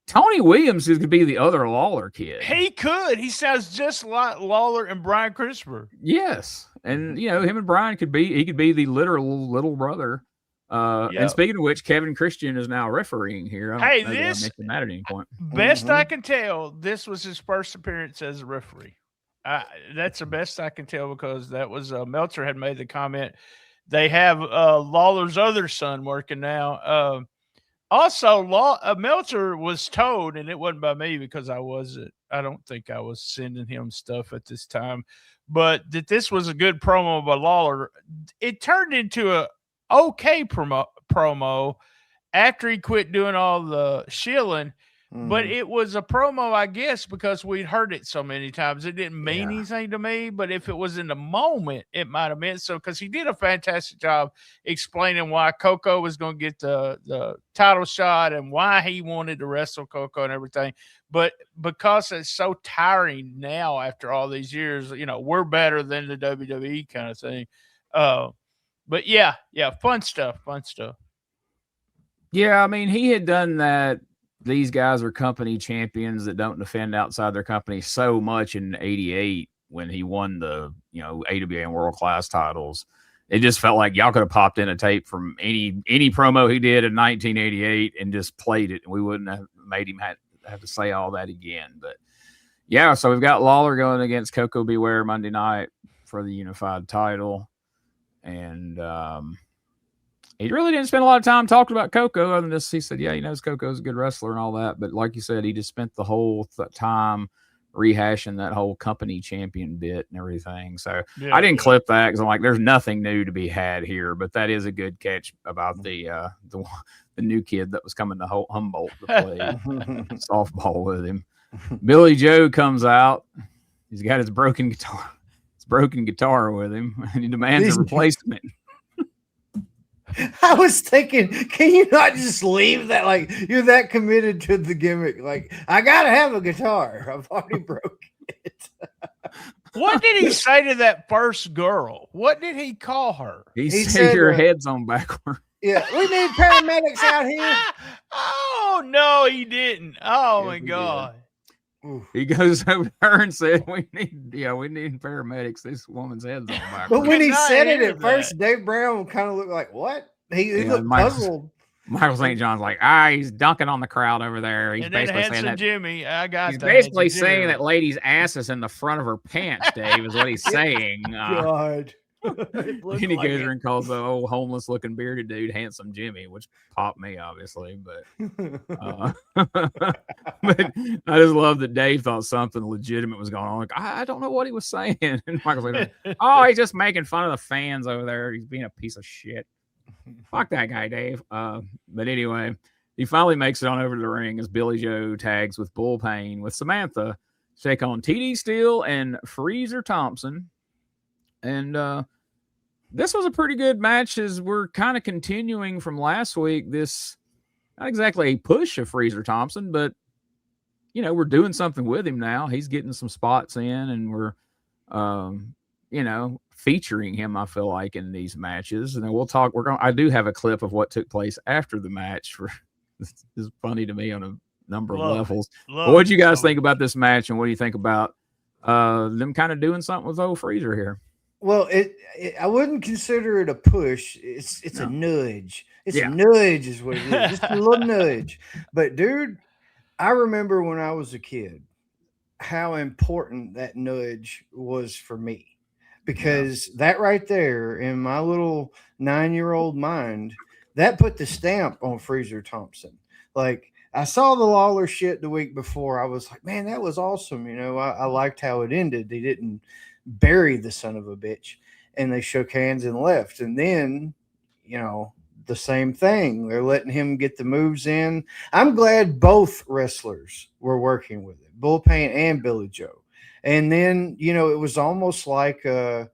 Tony Williams could be the other Lawler kid. He could. He sounds just like Lawler and Brian Christopher. Yes. And, him and Brian could be the literal little brother. And speaking of which, Kevin Christian is now refereeing here. I mentioned that at any point. Best I can tell, this was his first appearance as a referee. That's the best I can tell because that was Meltzer had made the comment. They have Lawler's other son working now. Also, Meltzer was told, and it wasn't by me because I don't think I was sending him stuff at this time, but that this was a good promo by Lawler. It turned into a okay promo after he quit doing all the shilling, but it was a promo, I guess, because we'd heard it so many times. It didn't mean anything to me, but if it was in the moment, it might have meant so, because he did a fantastic job explaining why Coco was going to get the title shot and why he wanted to wrestle Coco and everything. But because it's so tiring now after all these years, we're better than the WWE kind of thing. But yeah, fun stuff. Yeah, I mean, he had done that. These guys are company champions that don't defend outside their company so much in '88 when he won the AWA and World Class titles. It just felt like y'all could have popped in a tape from any promo he did in 1988 and just played it, and we wouldn't have made him have to say all that again. But yeah, so we've got Lawler going against Coco Beware Monday night for the unified title. And he really didn't spend a lot of time talking about Coco other than this. He said, he knows Coco's a good wrestler and all that. But like you said, he just spent the whole time rehashing that whole company champion bit and everything. So I didn't clip that because I'm like, there's nothing new to be had here. But that is a good catch about the new kid that was coming to Humboldt to play softball with him. Billy Joe comes out. He's got his broken guitar with him, and he demands a replacement. I was thinking, can you not just leave that? Like, you're that committed to the gimmick. Like, I gotta have a guitar. I've already broke it. What did he say to that first girl? What did he call her? He said your head's on backward. Yeah, we need paramedics out here. Oh no, he didn't. Oh my God. He goes over to her and said, we need paramedics. This woman's head's on back. But when he Cannot said it hear at first, Dave Brown kind of looked like, what? He Yeah, looked puzzled. Michael St. John's like, he's dunking on the crowd over there. He's And then basically saying Handsome that Jimmy, I got he's the basically Handsome saying Jimmy. that lady's ass is in the front of her pants, Dave, is what he's saying. God. And he goes over and calls the old homeless looking bearded dude Handsome Jimmy, which popped me obviously, but but I just love that Dave thought something legitimate was going on. Like, I don't know what he was saying. And Michael's like, he's just making fun of the fans over there. He's being a piece of shit. Fuck that guy, Dave. But anyway, he finally makes it on over to the ring as Billy Joe tags with Bull Payne with Samantha to take on TD Steele and Freezer Thompson. And this was a pretty good match as we're kind of continuing from last week. This, not exactly a push of Freezer Thompson, but, we're doing something with him now. He's getting some spots in, and we're, featuring him, I feel like, in these matches. And then we'll talk. I do have a clip of what took place after the match. This is funny to me on a number of levels. What do you guys think about this match, and what do you think about them kind of doing something with old Freezer here? Well, I wouldn't consider it a push. It's a nudge. It's a nudge is what it is. Just a little nudge. But dude, I remember when I was a kid how important that nudge was for me. Because that right there in my little 9-year-old mind, that put the stamp on Freezer Thompson. Like, I saw the Lawler shit the week before. I was like, man, that was awesome. I liked how it ended. They didn't bury the son of a bitch, and they shook hands and left. And then, the same thing. They're letting him get the moves in. I'm glad both wrestlers were working with it, Bull Payne and Billy Joe. And then, it was almost like, one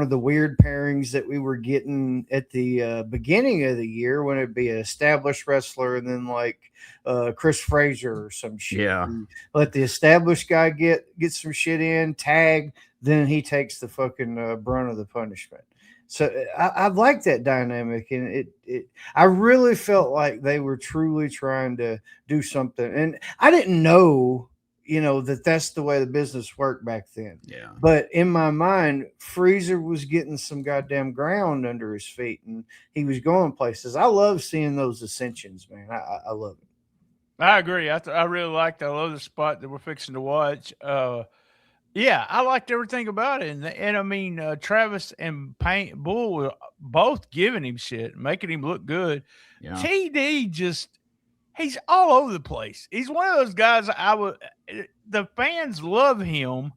of the weird pairings that we were getting at the beginning of the year when it'd be an established wrestler and then like Chris Fraser or some shit. Yeah. Let the established guy get some shit in, tag, then he takes the fucking brunt of the punishment. So I like that dynamic, and I really felt like they were truly trying to do something. And I didn't know, that's the way the business worked back then. Yeah. But in my mind, Freezer was getting some goddamn ground under his feet, and he was going places. I love seeing those ascensions, man. I love it. I agree. I really liked it. I love the spot that we're fixing to watch. I liked everything about it. And I mean, Travis and Bull were both giving him shit, making him look good. Yeah. TD he's all over the place. He's one of those guys the fans love him,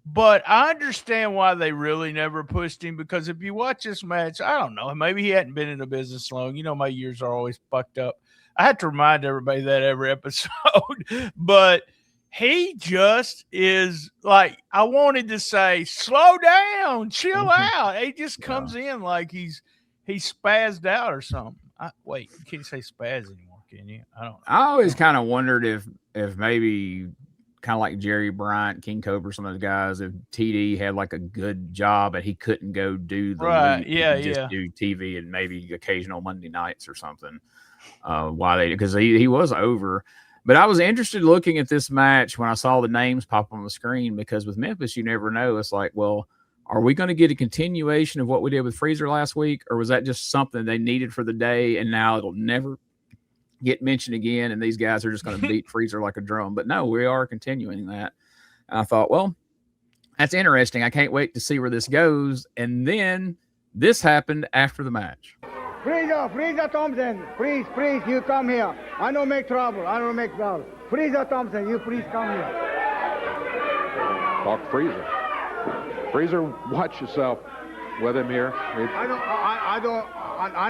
but I understand why they really never pushed him, because if you watch this match, I don't know, maybe he hadn't been in the business long. My years are always fucked up. I have to remind everybody that every episode, but he just is like, I wanted to say, slow down, chill out. He just comes in like he's spazzed out or something. Wait, you can't say spaz anymore, can you? I don't know. I always kind of wondered if maybe kind of like Jerry Bryant, King Cobra, some of the guys, if TD had like a good job and he couldn't go do the right, just do TV and maybe occasional Monday nights or something. Because he was over. But I was interested looking at this match when I saw the names pop on the screen, because with Memphis, you never know. It's like, well, are we going to get a continuation of what we did with Freezer last week? Or was that just something they needed for the day and now it'll never get mentioned again and these guys are just going to beat Freezer like a drum? But no, we are continuing that. And I thought, well, that's interesting. I can't wait to see where this goes. And then this happened after the match. Freezer Thompson, please, you come here. I don't make trouble. Freezer Thompson, you please come here. Talk Freezer. Freezer, watch yourself with him here. I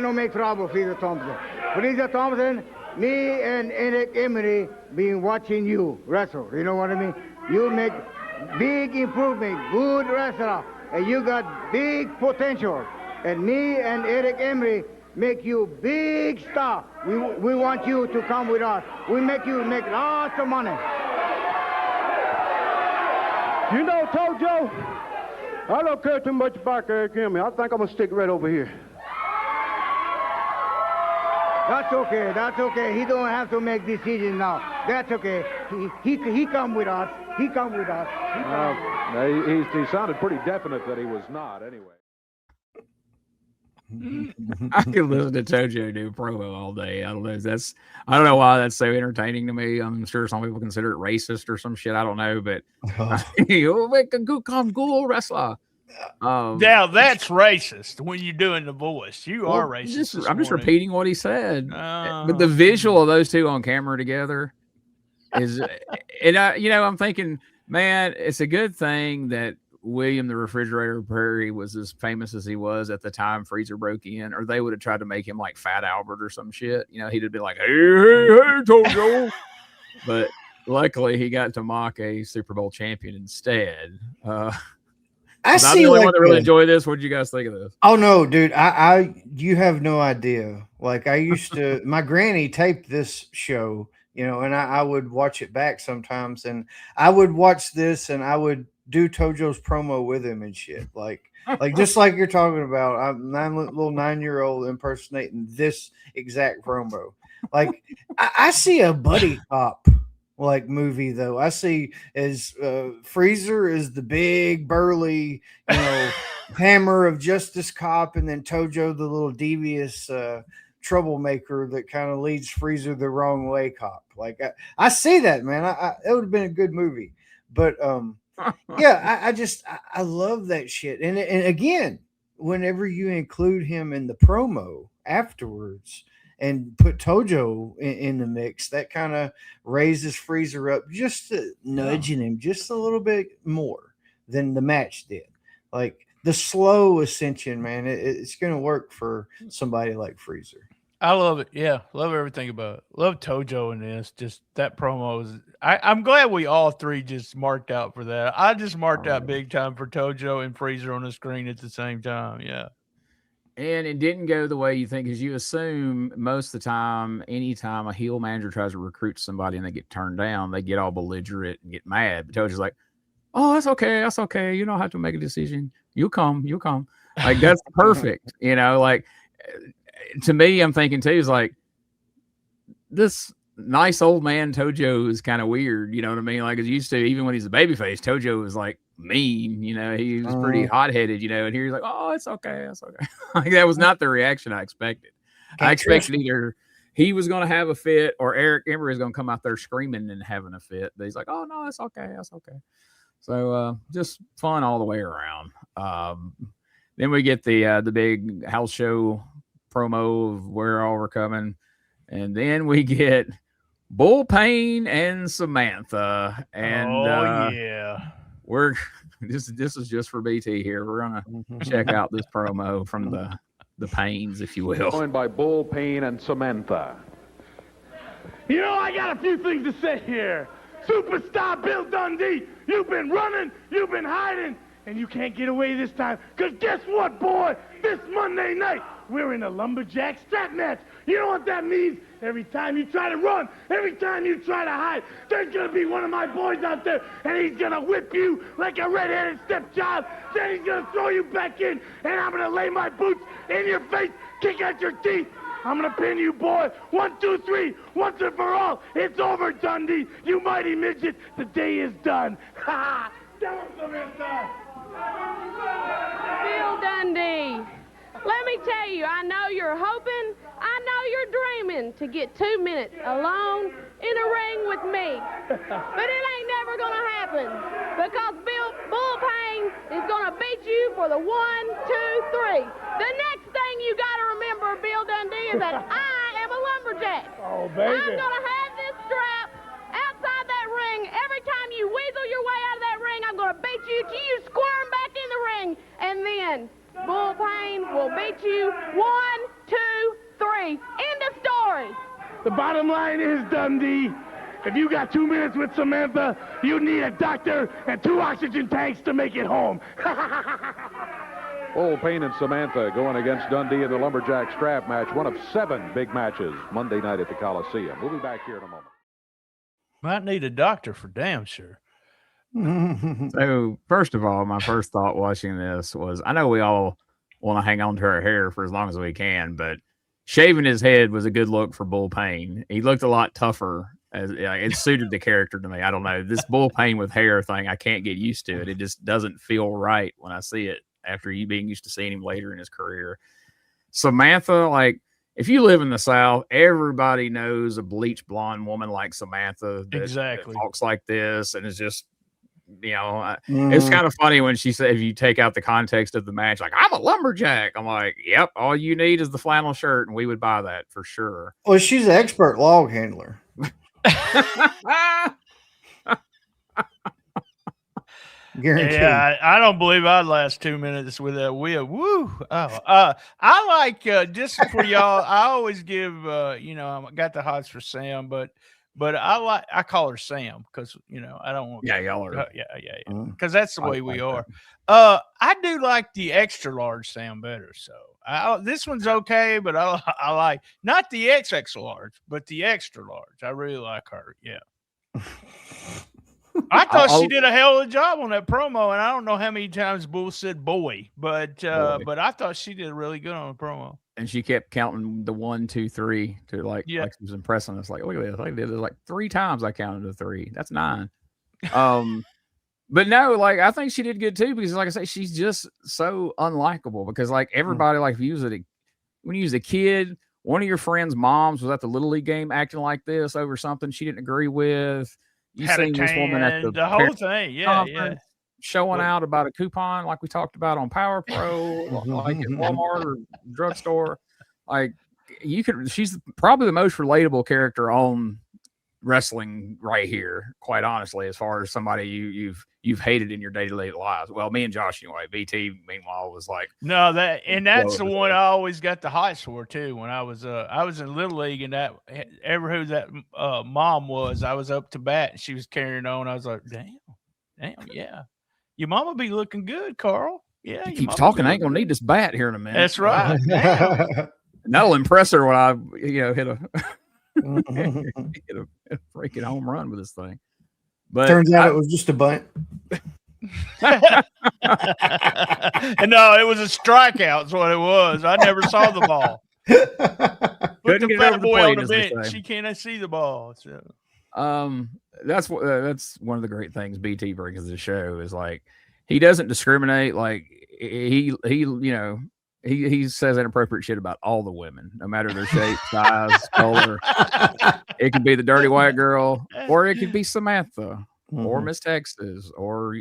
don't make trouble, Freezer Thompson. Freezer Thompson, me and Eric Embry been watching you wrestle. You know what I mean? You make big improvement, good wrestler, and you got big potential. And me and Eric Embry make you big star. We want you to come with us. We make you make lots of money. Tojo, I don't care too much about Eric Embry. I think I'm going to stick right over here. That's okay. That's okay. He don't have to make decisions now. That's okay. He come with us. He come with us. He sounded pretty definite that he was not anyway. I could listen to Tojo do promo all day. I don't know why that's so entertaining to me. I'm sure some people consider it racist or some shit. I don't know, but you'll make a good wrestler. Now that's racist when you're doing the voice. You are racist. I'm just repeating what he said. But the visual of those two on camera together is, and I'm thinking, man, it's a good thing that William the Refrigerator Perry was as famous as he was at the time Freezer broke in, or they would have tried to make him like Fat Albert or some shit. He'd have been like, hey, Tojo. But luckily he got to mock a Super Bowl champion instead. I see. I'm the only one that really enjoy this. What did you guys think of this? Oh no, dude! You have no idea. Like I used to, my granny taped this show, and I would watch it back sometimes, and I would watch this, and I would do Tojo's promo with him and shit, like just like you're talking about. I'm little 9-year-old impersonating this exact promo. Like I see a buddy cop like movie though. I see as Freezer is the big burly, hammer of justice cop, and then Tojo the little devious troublemaker that kind of leads Freezer the wrong way cop. Like I see that, man. It would have been a good movie, but yeah, I love that shit. And again, whenever you include him in the promo afterwards and put Tojo in the mix, that kind of raises Freezer up, just nudging him just a little bit more than the match did. Like the slow ascension, man, it's going to work for somebody like Freezer. I love it. Yeah, love everything about it. Love Tojo in this. Just that promo is. I'm glad we all three just marked out for that. I just marked out big time for Tojo and Freezer on the screen at the same time. Yeah. And it didn't go the way you think, because you assume most of the time, anytime a heel manager tries to recruit somebody and they get turned down, they get all belligerent and get mad. But Tojo's like, oh, that's okay. That's okay. You don't have to make a decision. You'll come. Like, that's perfect. Like, to me, I'm thinking too, is like, this nice old man Tojo is kind of weird. You know what I mean? Like, as used to, even when he's a babyface, Tojo was like mean. He was pretty hot-headed. And here he's like, oh, it's okay. That's okay. Like, that was not the reaction I expected. I expected either he was going to have a fit or Eric Embry is going to come out there screaming and having a fit. But he's like, oh, no, that's okay. That's okay. So just fun all the way around. Then we get the big house show promo of where all we're coming. And then we get Bullpain and Samantha. And yeah. We're this is just for BT here. We're gonna check out this promo from the Pains, if you will. Joined by Bullpain and Samantha. I got a few things to say here. Superstar Bill Dundee, you've been running, you've been hiding, and you can't get away this time. Because guess what, boy? This Monday night, we're in a lumberjack strap match. You know what that means? Every time you try to run, every time you try to hide, there's going to be one of my boys out there, and he's going to whip you like a red-headed stepchild. Then he's going to throw you back in, and I'm going to lay my boots in your face, kick out your teeth. I'm going to pin you, boy. 1, 2, 3. Once and for all. It's over, Dundee. You mighty midget. The day is done. Ha ha. Bill Dundee, let me tell you, I know you're hoping, I know you're dreaming to get 2 minutes alone in a ring with me. But it ain't never going to happen, because Bullpain is going to beat you for the 1, 2, 3. The next thing you got to remember, Bill Dundee, is that I am a lumberjack. Oh, baby. I'm going to have this strap outside that ring. Every time you weasel your way out of that ring, I'm going to beat you till you squirm back in the ring. And then Bullpain will beat you 1, 2, 3. End of story. The bottom line is, Dundee, if you got 2 minutes with Samantha, you need a doctor and 2 oxygen tanks to make it home. Bullpain and Samantha going against Dundee in the lumberjack strap match, one of 7 big matches Monday night at the Coliseum. We'll be back here in a moment. Might need a doctor for damn sure. So, first of all, my first thought watching this was, I know we all want to hang on to our hair for as long as we can, but shaving his head was a good look for Bull Payne. He looked a lot tougher. It suited the character to me. I don't know. This Bull Payne with hair thing, I can't get used to it. It just doesn't feel right when I see it after you being used to seeing him later in his career. Samantha, like, if you live in the South, everybody knows a bleach blonde woman like Samantha that talks like this, and it's just, it's kind of funny when she said, if you take out the context of the match, like, I'm a lumberjack. I'm like, yep, all you need is the flannel shirt, and we would buy that for sure. Well, she's an expert log handler. Guaranteed. Yeah, I don't believe I'd last 2 minutes with that wheel. Woo! I like just for y'all. I always give I got the hots for Sam, but I call her Sam because I don't want. Yeah, y'all are. Because that's the way we are. I do like the extra large Sam better. So this one's okay, but I like not the XX large, but the extra large. I really like her. Yeah. I thought she did a hell of a job on that promo, and I don't know how many times Bull said boy, but I thought she did really good on the promo. And she kept counting the 1, 2, 3 to like she was impressing us. Like, look at this. I did it like 3 times. I counted to 3. That's 9. But no, like, I think she did good too, because like I say, she's just so unlikable, because like everybody, like, if you when you was a kid, one of your friends' moms was at the Little League game acting like this over something she didn't agree with. You seen this woman at the whole thing, showing out about a coupon like we talked about on Power Pro, like at Walmart or drugstore. Like, she's probably the most relatable character on wrestling right here, quite honestly, as far as somebody you've hated in your daily lives. Well, me and Josh anyway. BT meanwhile was like, no, that's the one I always got the hots for too. When I was in Little League, and that who that mom was, I was up to bat and she was carrying on. I was like, damn, yeah, your mama be looking good, Carl. Yeah, he keeps talking. I ain't gonna need this bat here in a minute. That's right. That'll impress her when I hit a freaking home run with this thing. But turns out it was just a bunt. No, it was a strikeout. Is what it was. I never saw the ball. Put the fat boy on the bench. She can't see the ball. So. That's one of the great things BT brings to the show is like he doesn't discriminate. Like he says inappropriate shit about all the women, no matter their shape, size, color. It could be the dirty white girl, or it could be Samantha, or Miss Texas, or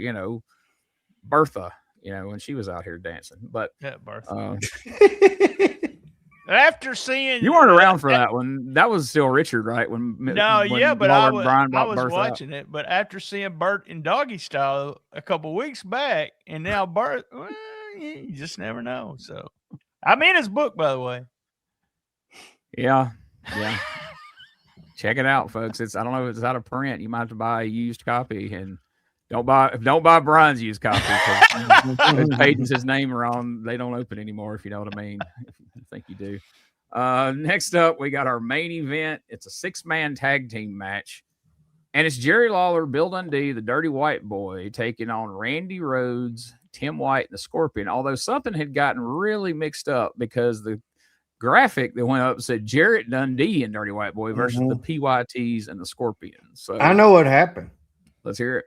Bertha. When she was out here dancing. But Bertha. After seeing you weren't around for that one, that was still Richard, right? But I was watching it. But after seeing Bert in Doggy Style a couple weeks back, and now Bert. You just never know. So I'm in his book, by the way. Yeah. Check it out, folks. I don't know if it's out of print. You might have to buy a used copy, and don't buy Brian's used copy, because Peyton's his name wrong. They don't open anymore, if you know what I mean. I think you do. Next up, we got our main event. It's a 6-man tag team match. And it's Jerry Lawler, Bill Dundee, the Dirty White Boy, taking on Randy Rhodes, Tim White, and the Scorpion. Although something had gotten really mixed up, because the graphic that went up said Jarrett, Dundee, and Dirty White Boy versus the PYTs and the Scorpions. So I know what happened. Let's hear it.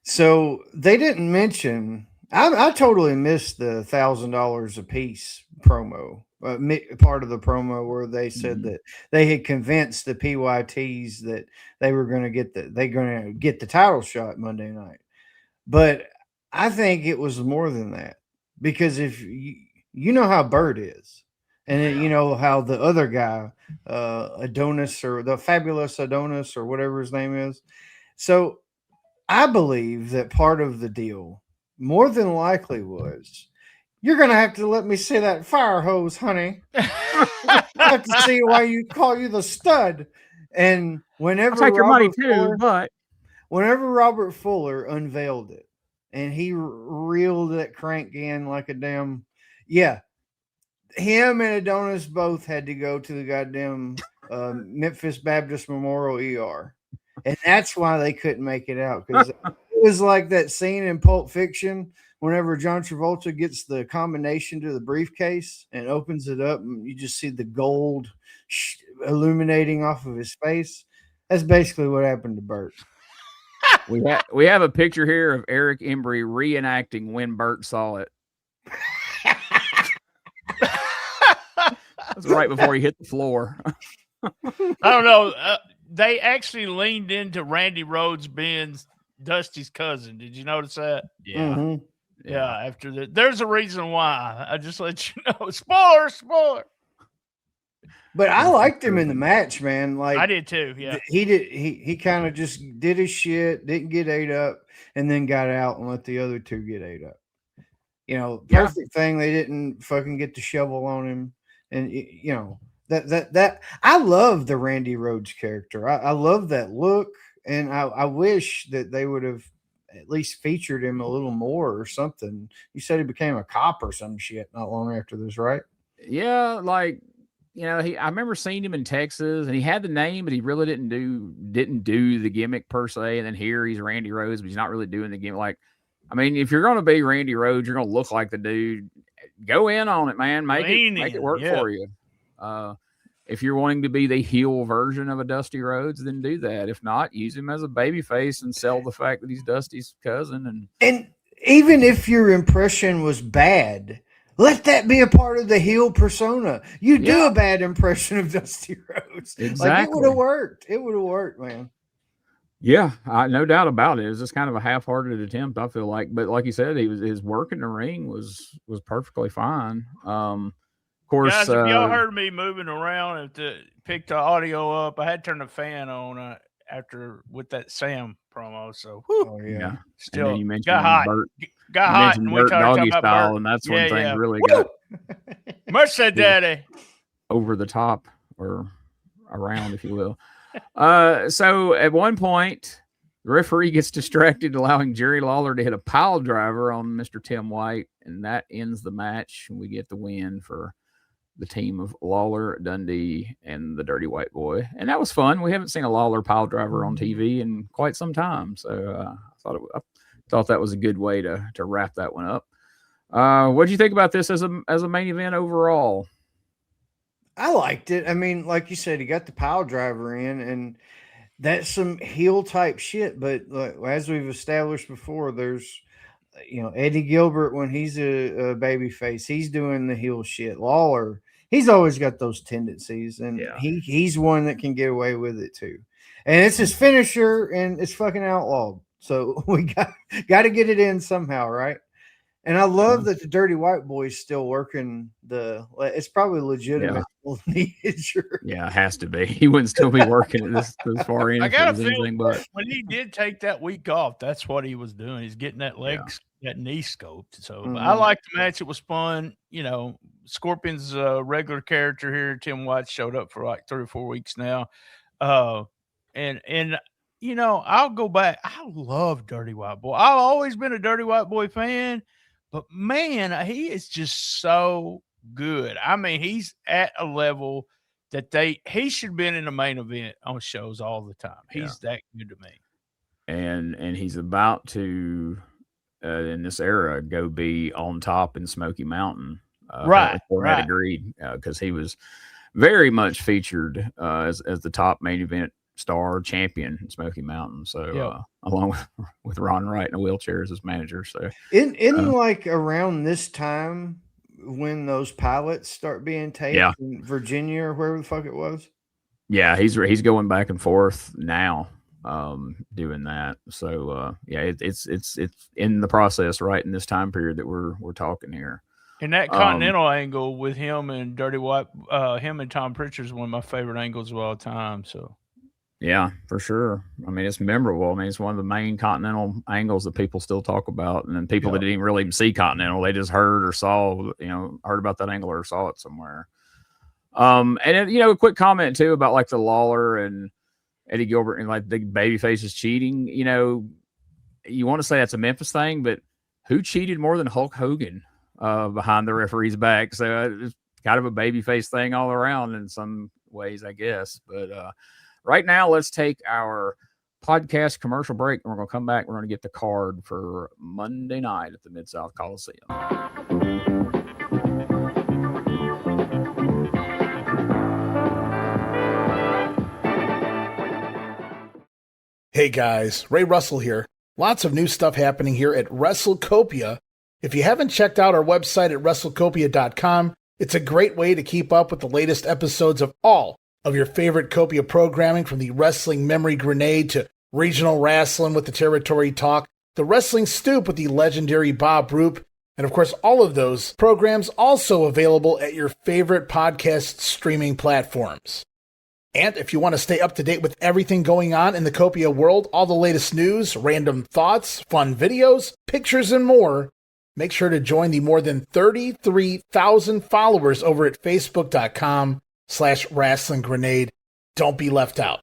So they didn't mention. I totally missed the $1,000 a piece promo. Part of the promo where they said that they had convinced the PYTs that they were going to get the title shot Monday night. But I think it was more than that, because if you know how Bert is, and you know how the other guy, Adonis, or the Fabulous Adonis, or whatever his name is. So I believe that part of the deal more than likely was, you're going to have to let me see that fire hose, honey. I have to see why you call you the stud. And whenever I'll take your money too, but whenever Robert Fuller unveiled it and he reeled that crank in like a damn, him and Adonis both had to go to the goddamn Memphis Baptist Memorial ER. And that's why they couldn't make it out, because was like that scene in Pulp Fiction whenever John Travolta gets the combination to the briefcase and opens it up, and you just see the gold illuminating off of his face. That's basically what happened to Bert. We have a picture here of Eric Embry reenacting when Bert saw it. That's right before he hit the floor. I don't know. They actually leaned into Randy Rhoads being Dusty's cousin. Did you notice that? Yeah. Mhm. Yeah. After that, there's a reason why. I just let you know. Spoiler. But I liked him in the match, man. Like I did too. Yeah. He kind of just did his shit, didn't get ate up, and then got out and let the other two get ate up. You know, perfect thing. They didn't fucking get the shovel on him, and you know that I love the Randy Rhoads character. I love that look, and I wish that they would have at least featured him a little more or something. You said he became a cop or some shit not long after this, right? Yeah, like. You know, I remember seeing him in Texas, and he had the name, but he really didn't do the gimmick per se. And then here he's Randy Rhoads, but he's not really doing the gimmick. Like, I mean, if you're going to be Randy Rhoads, you're going to look like the dude. Go in on it, man. Make it work for you. If you're wanting to be the heel version of a Dusty Rhoads, then do that. If not, use him as a babyface and sell the fact that he's Dusty's cousin. And even if your impression was bad, let that be a part of the heel persona. You do a bad impression of Dusty Rhoads. Exactly. Like it would have worked. It would have worked, man. Yeah, no doubt about it. It was just kind of a half-hearted attempt, I feel like. But like you said, his work in the ring was perfectly fine. Of course, guys, if y'all heard me moving around and to pick the audio up, I had to turn the fan on with that Sam promo. So still you mentioned got hot. Bert. Got hot, and we started talking about Bert. And that's when things really got much said, Daddy, over the top or around, if you will. So at one point, the referee gets distracted, allowing Jerry Lawler to hit a pile driver on Mr. Tim White, and that ends the match. We get the win for the team of Lawler, Dundee, and the Dirty White Boy, and that was fun. We haven't seen a Lawler pile driver on TV in quite some time, so I thought that was a good way to wrap that one up. What do you think about this as a main event overall? I liked it. I mean, like you said, he got the pile driver in, and that's some heel type shit. But as we've established before, there's Eddie Gilbert when he's a baby face, he's doing the heel shit. Lawler, he's always got those tendencies, and he's one that can get away with it too. And it's his finisher, and it's fucking outlawed. So we got to get it in somehow, right? And I love that the Dirty White Boy's still working it's probably legitimate knee injury. Yeah, it has to be. He wouldn't still be working at this far in. I got a feeling when he did take that week off, that's what he was doing. He's getting that that knee scoped. So I liked the match. It was fun. Scorpion's regular character here, Tim White, showed up for like 3 or 4 weeks now. And I'll go back. I love Dirty White Boy. I've always been a Dirty White Boy fan, but man, he is just so good. I mean, he's at a level that he should have been in the main event on shows all the time. He's that good to me. And he's about to in this era go be on top in Smoky Mountain. Right. Agreed, because he was very much featured as the top main event star champion in Smoky Mountain. So along with Ron Wright in a wheelchair as his manager. So in like around this time when those pilots start being taped in Virginia or wherever the fuck it was. Yeah, he's going back and forth now, doing that. So it's in the process right in this time period that we're talking here. And that Continental angle with him and Dirty White, him and Tom Pritchard is one of my favorite angles of all time. So. Yeah, for sure. I mean, it's memorable. I mean, it's one of the main Continental angles that people still talk about. And then people that didn't even really even see Continental, they just heard or saw, heard about that angle or saw it somewhere. And then, a quick comment too about like the Lawler and Eddie Gilbert and like the babyface is cheating. You want to say that's a Memphis thing, but who cheated more than Hulk Hogan behind the referee's back? So it's kind of a babyface thing all around in some ways, I guess. But right now, let's take our podcast commercial break, and we're going to come back. We're going to get the card for Monday night at the Mid-South Coliseum. Hey guys, Ray Russell here. Lots of new stuff happening here at WrestleCopia. If you haven't checked out our website at WrestleCopia.com, it's a great way to keep up with the latest episodes of all of your favorite Copia programming, from the Wrestling Memory Grenade to Regional Wrestling with the Territory Talk, the Wrestling Stoop with the legendary Bob Roop, and of course all of those programs also available at your favorite podcast streaming platforms. And if you want to stay up to date with everything going on in the Copia world, all the latest news, random thoughts, fun videos, pictures, and more, make sure to join the more than 33,000 followers over at Facebook.com/Wrestling Grenade. Don't be left out.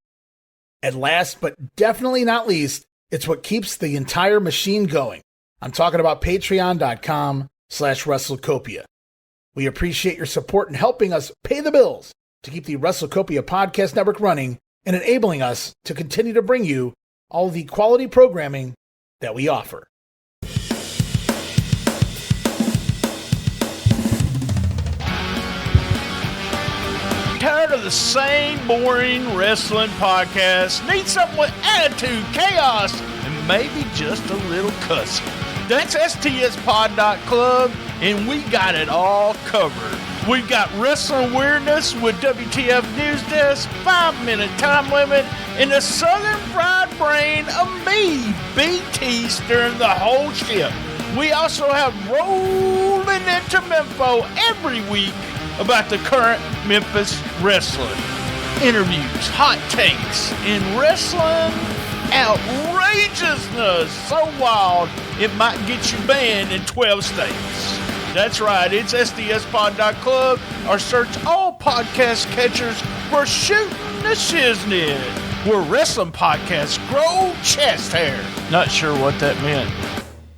And last but definitely not least, it's what keeps the entire machine going. I'm talking about Patreon.com/WrestleCopia. We appreciate your support in helping us pay the bills to keep the WrestleCopia Podcast Network running and enabling us to continue to bring you all the quality programming that we offer. Tired of the same boring wrestling podcast? Need something with attitude, chaos, and maybe just a little cussing? That's STSpod.club, and we got it all covered. We've got wrestling weirdness with WTF News Desk, 5-minute time limit, and the Southern fried brain of me, BT, stirring the whole ship. We also have rolling into Memphis every week about the current Memphis wrestling. Interviews, hot takes, and wrestling outrageousness so wild it might get you banned in 12 states. That's right, it's SDSpod.club, or search all podcast catchers for Shooting the Shiznit, where wrestling podcasts grow chest hair. Not sure what that meant.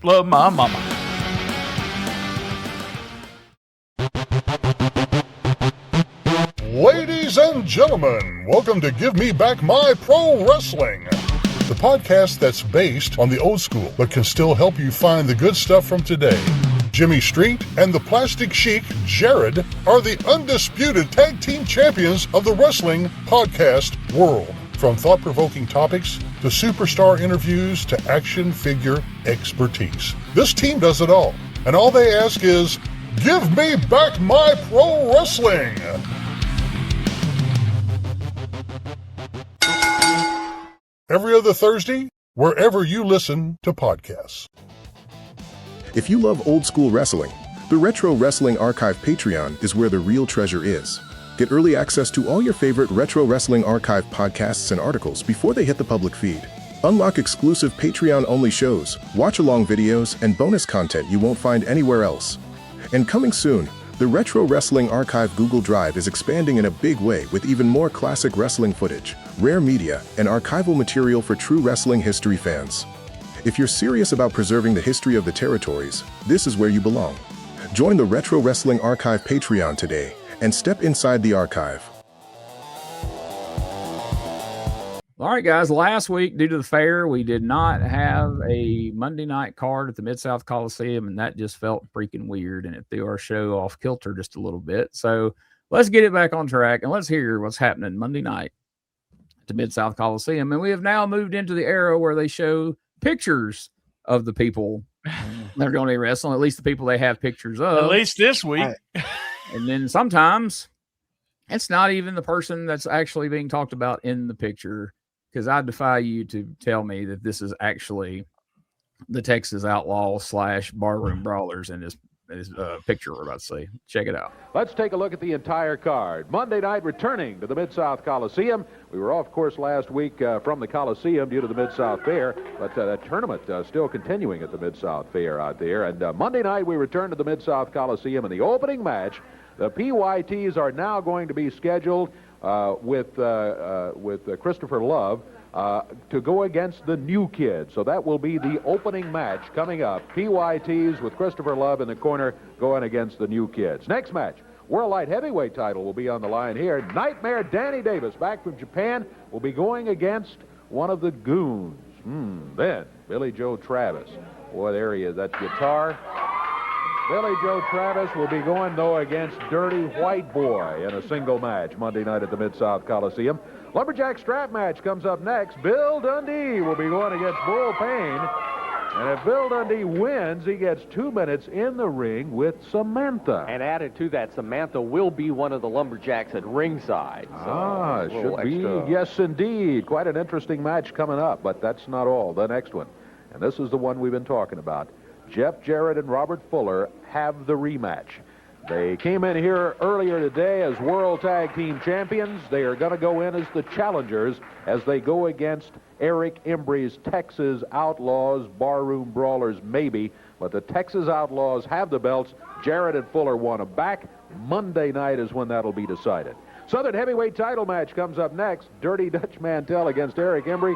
Love my mama. Ladies and gentlemen, welcome to Give Me Back My Pro Wrestling, the podcast that's based on the old school but can still help you find the good stuff from today. Jimmy Street and the Plastic Sheik, Jarrett, are the undisputed tag team champions of the wrestling podcast world. From thought-provoking topics to superstar interviews to action figure expertise. This team does it all, and all they ask is, give me back my pro wrestling! Every other Thursday, wherever you listen to podcasts. If you love old school wrestling, the Retro Wrestling Archive Patreon is where the real treasure is. Get early access to all your favorite Retro Wrestling Archive podcasts and articles before they hit the public feed. Unlock exclusive Patreon-only shows, watch-along videos, and bonus content you won't find anywhere else. And coming soon, the Retro Wrestling Archive Google Drive is expanding in a big way with even more classic wrestling footage, rare media, and archival material for true wrestling history fans. If you're serious about preserving the history of the territories, this is where you belong. Join the Retro Wrestling Archive Patreon today and step inside the archive. All right, guys. Last week, due to the fair, we did not have a Monday night card at the Mid-South Coliseum, and that just felt freaking weird, and it threw our show off kilter just a little bit. So let's get it back on track, and let's hear what's happening Monday night at the Mid-South Coliseum. And we have now moved into the era where they show pictures of the people they're going to be wrestling, at least the people they have pictures of. At least this week. And then sometimes it's not even the person that's actually being talked about in the picture, because I defy you to tell me that this is actually the Texas Outlaws / Barroom Brawlers in his picture we're about to see. Check it out. Let's take a look at the entire card. Monday night returning to the Mid-South Coliseum. We were off course last week from the Coliseum due to the Mid-South Fair, but that tournament still continuing at the Mid-South Fair out there. And Monday night we return to the Mid-South Coliseum in the opening match. The PYTs are now going to be scheduled with Christopher Love to go against the New Kids. So that will be the opening match coming up. PYTs with Christopher Love in the corner going against the New Kids. Next match, World Light Heavyweight title will be on the line here. Nightmare Danny Davis, back from Japan, will be going against one of the goons. Then Billy Joe Travis. Boy, there he is. That's guitar. Billy Joe Travis will be going, though, against Dirty White Boy in a single match Monday night at the Mid-South Coliseum. Lumberjack strap match comes up next. Bill Dundee will be going against Bull Payne. And if Bill Dundee wins, he gets 2 minutes in the ring with Samantha. And added to that, Samantha will be one of the Lumberjacks at ringside. So Should be. Yes, indeed. Quite an interesting match coming up, but that's not all. The next one, and this is the one we've been talking about. Jeff Jarrett and Robert Fuller have the rematch. They came in here earlier today as World Tag Team Champions. They are going to go in as the challengers as they go against Eric Embry's Texas Outlaws, Barroom Brawlers maybe, but the Texas Outlaws have the belts. Jarrett and Fuller want them back. Monday night is when that'll be decided. Southern Heavyweight title match comes up next. Dirty Dutch Mantell against Eric Embry.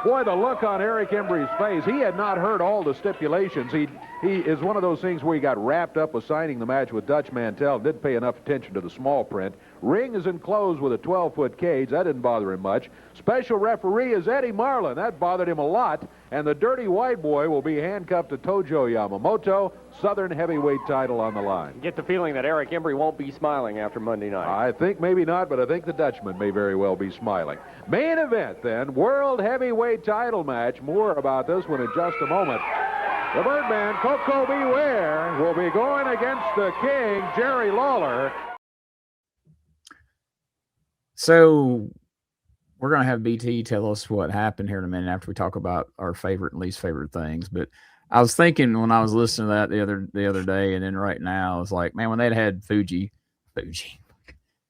Boy, the look on Eric Embry's face. He had not heard all the stipulations. He is one of those things where he got wrapped up with signing the match with Dutch Mantell and didn't pay enough attention to the small print. Ring is enclosed with a 12-foot cage. That didn't bother him much. Special referee is Eddie Marlin. That bothered him a lot. And the Dirty White Boy will be handcuffed to Tojo Yamamoto. Southern Heavyweight title on the line. Get the feeling that Eric Embry won't be smiling after Monday night. I think maybe not, but I think the Dutchman may very well be smiling. Main event, then, World Heavyweight title match. More about this one in just a moment. The Birdman, Coco Beware, will be going against the King, Jerry Lawler. So we're going to have BT tell us what happened here in a minute after we talk about our favorite and least favorite things. But I was thinking when I was listening to that the other day, and then right now, I was like, man, when they'd had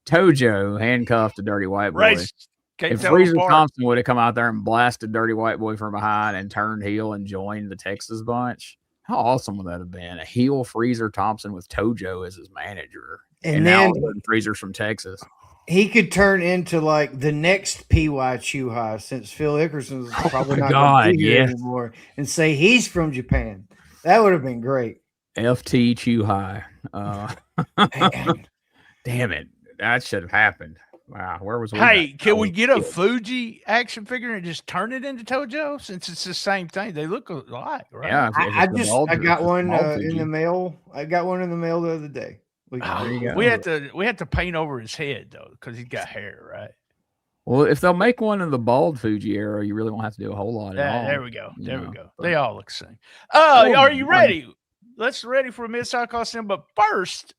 Tojo handcuffed to Dirty White Boy. If Freezer Thompson would have come out there and blasted Dirty White Boy from behind and turned heel and joined the Texas bunch, how awesome would that have been? A heel Freezer Thompson with Tojo as his manager. And then now Freezer's from Texas. He could turn into like the next P.Y. Chuhai, since Phil Hickerson's probably not going to be here anymore, and say he's from Japan. That would have been great. FT Chuhai. Damn it. That should have happened. Wow, where was we? Hey, can we get a Fuji action figure and just turn it into Tojo, since it's the same thing? They look alike, right? Yeah, I got one in the mail. I got one in the mail the other day. We had to paint over his head though, because he's got hair, right? Well, if they'll make one in the bald Fuji era, you really won't have to do a whole lot. There we go. There we go. They all look the same. Are you ready? Let's ready for a Mid-South Coliseum. But first,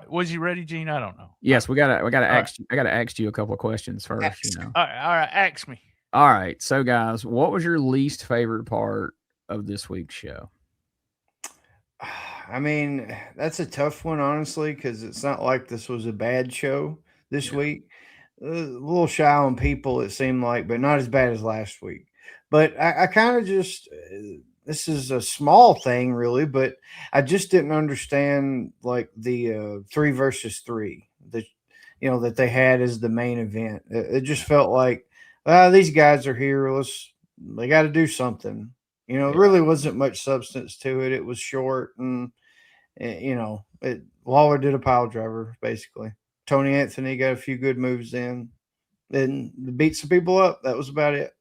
was you ready, Gene? I don't know. Yes, I gotta ask you a couple of questions first. All right, ask me. All right, so guys, what was your least favorite part of this week's show? I mean, that's a tough one, honestly, because it's not like this was a bad show this week. A little shy on people, it seemed like, but not as bad as last week. But I kind of just, this is a small thing, really, but I just didn't understand like the 3 versus 3 that they had as the main event. It just felt like these guys are here. They got to do something. It really wasn't much substance to it. It was short, and Lawler did a pile driver basically. Tony Anthony got a few good moves in, and beat some people up. That was about it.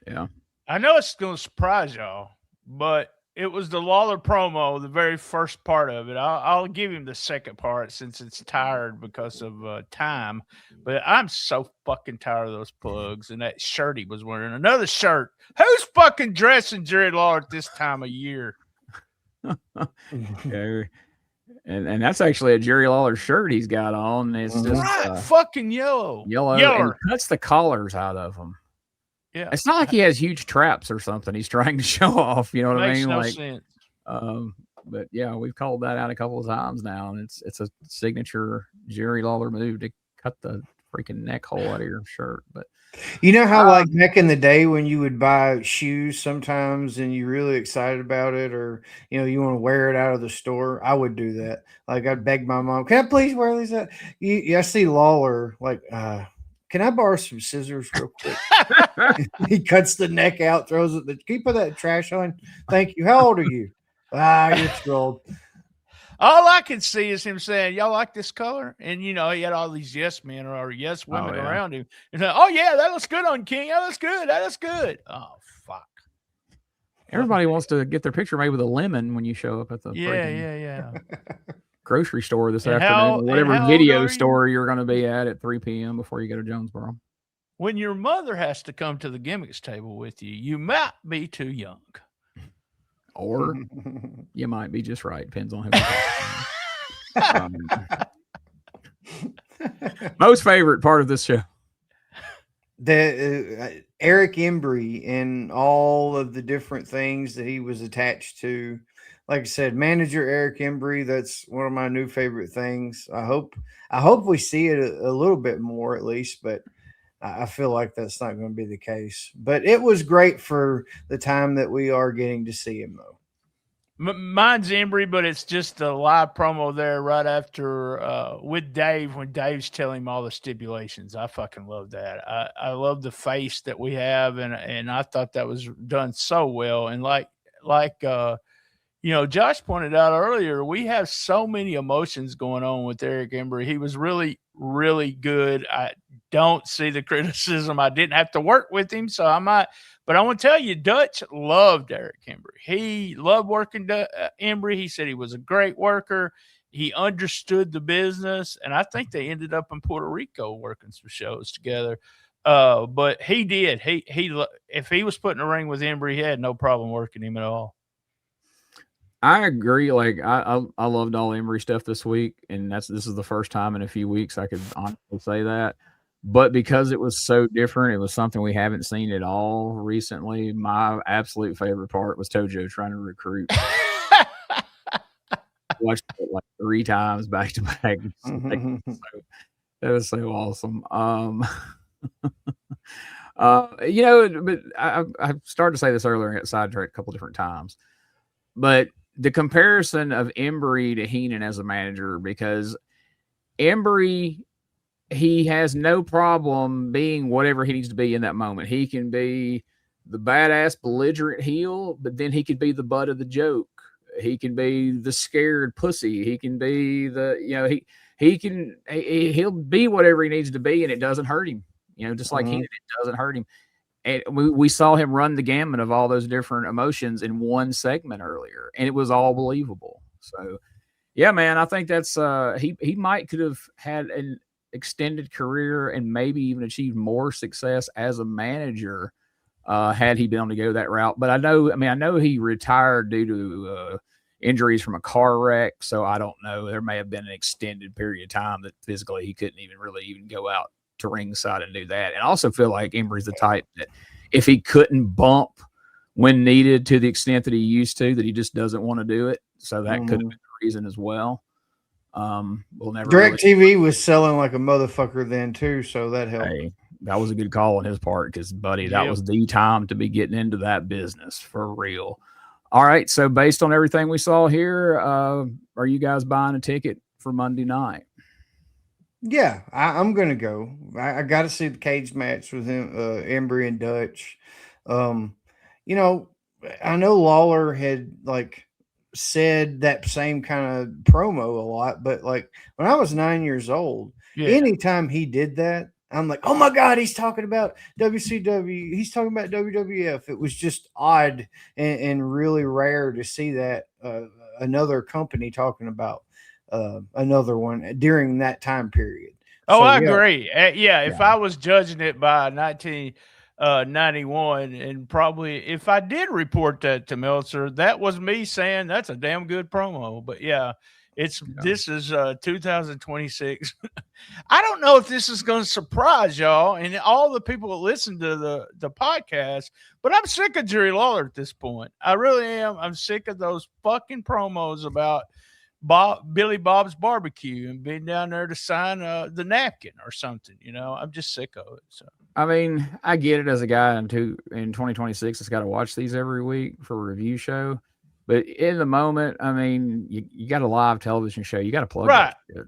Yeah, I know it's going to surprise y'all, but it was the Lawler promo, the very first part of it. I'll give him the second part since it's tired because of time. But I'm so fucking tired of those plugs and that shirt he was wearing. Another shirt. Who's fucking dressing Jerry Lawler at this time of year? Yeah. And that's actually a Jerry Lawler shirt he's got on. It's just fucking yellow. And cuts the collars out of them. Yeah, it's not like he has huge traps or something he's trying to show off. You know what I mean? Makes no sense. But yeah, we've called that out a couple of times now, and it's a signature Jerry Lawler move to cut the freaking neck hole out of your shirt. But you know how like back in the day when you would buy shoes sometimes and you're really excited about it, or you want to wear it out of the store. I would do that. Like I'd beg my mom, "Can I please wear these?" I see Lawler like, "Can I borrow some scissors real quick?" He cuts the neck out, throws it. Can you put that trash on? Thank you. How old are you? You're too old. All I can see is him saying, "Y'all like this color?" And he had all these yes men or yes women around him. And oh yeah, that looks good on King. That looks good. That looks good. Oh fuck! Everybody wants to get their picture made with a lemon when you show up at the grocery store this afternoon, or whatever video store you're going to be at 3 p.m. before you go to Jonesboro. When your mother has to come to the gimmicks table with you, you might be too young. Or you might be just right. Depends on who. Most favorite part of this show. The Eric Embry and all of the different things that he was attached to. Like I said, manager Eric Embry, that's one of my new favorite things. I hope we see it a little bit more at least, but I feel like that's not going to be the case. But it was great for the time that we are getting to see him, though. Mine's Embry, but it's just a live promo there right after with Dave when Dave's telling him all the stipulations. I fucking love that. I love the face that we have, and I thought that was done so well. And like Josh pointed out earlier, we have so many emotions going on with Eric Embry. He was really, really good. I don't see the criticism. I didn't have to work with him, so I might. But I want to tell you, Dutch loved Eric Embry. He loved working Embry. He said he was a great worker. He understood the business, and I think they ended up in Puerto Rico working some shows together. But he did. He if he was put in a ring with Embry, he had no problem working him at all. I agree. Like I loved all Embry stuff this week, and this is the first time in a few weeks I could honestly say that. But because it was so different, it was something we haven't seen at all recently. My absolute favorite part was Tojo trying to recruit. Watched it like 3 times back to back. That was so awesome. But I started to say this earlier and got sidetracked a couple different times. But the comparison of Embry to Heenan as a manager, because Embry, he has no problem being whatever he needs to be in that moment. He can be the badass belligerent heel, but then he could be the butt of the joke. He can be the scared pussy. He can be he'll be whatever he needs to be, and it doesn't hurt him. Just like Heenan, it doesn't hurt him. And we saw him run the gamut of all those different emotions in one segment earlier, and it was all believable. So, yeah, man, I think that's he might could have had an extended career and maybe even achieved more success as a manager had he been able to go that route. But I know he retired due to injuries from a car wreck, so I don't know. There may have been an extended period of time that physically he couldn't even go out to ringside and do that. And I also feel like Embry's the type that if he couldn't bump when needed to the extent that he used to, that he just doesn't want to do it. So that could have been the reason as well. We'll never. DirecTV was selling like a motherfucker then too, so that helped. Hey, that was a good call on his part because, buddy, that was the time to be getting into that business for real. All right, so based on everything we saw here, are you guys buying a ticket for Monday night? Yeah, I'm gonna go. I got to see the cage match with him, Embry and Dutch. I know Lawler had said that same kind of promo a lot, but when I was 9 years old, anytime he did that, I'm like, oh my God, he's talking about WCW. He's talking about WWF. It was just odd and really rare to see that another company talking about another one during that time period. Oh, so, I agree. If I was judging it by 1991, and probably if I did report that to Meltzer, that was me saying that's a damn good promo. But this is 2026. I don't know if this is going to surprise y'all and all the people that listen to the podcast, but I'm sick of Jerry Lawler at this point. I really am. I'm sick of those fucking promos about Billy Bob's Barbecue and being down there to sign the napkin or something. I'm just sick of it. So I mean, I get it as a guy in 2026 that's got to watch these every week for a review show. But in the moment, I mean, you got a live television show. You got to plug right. That shit.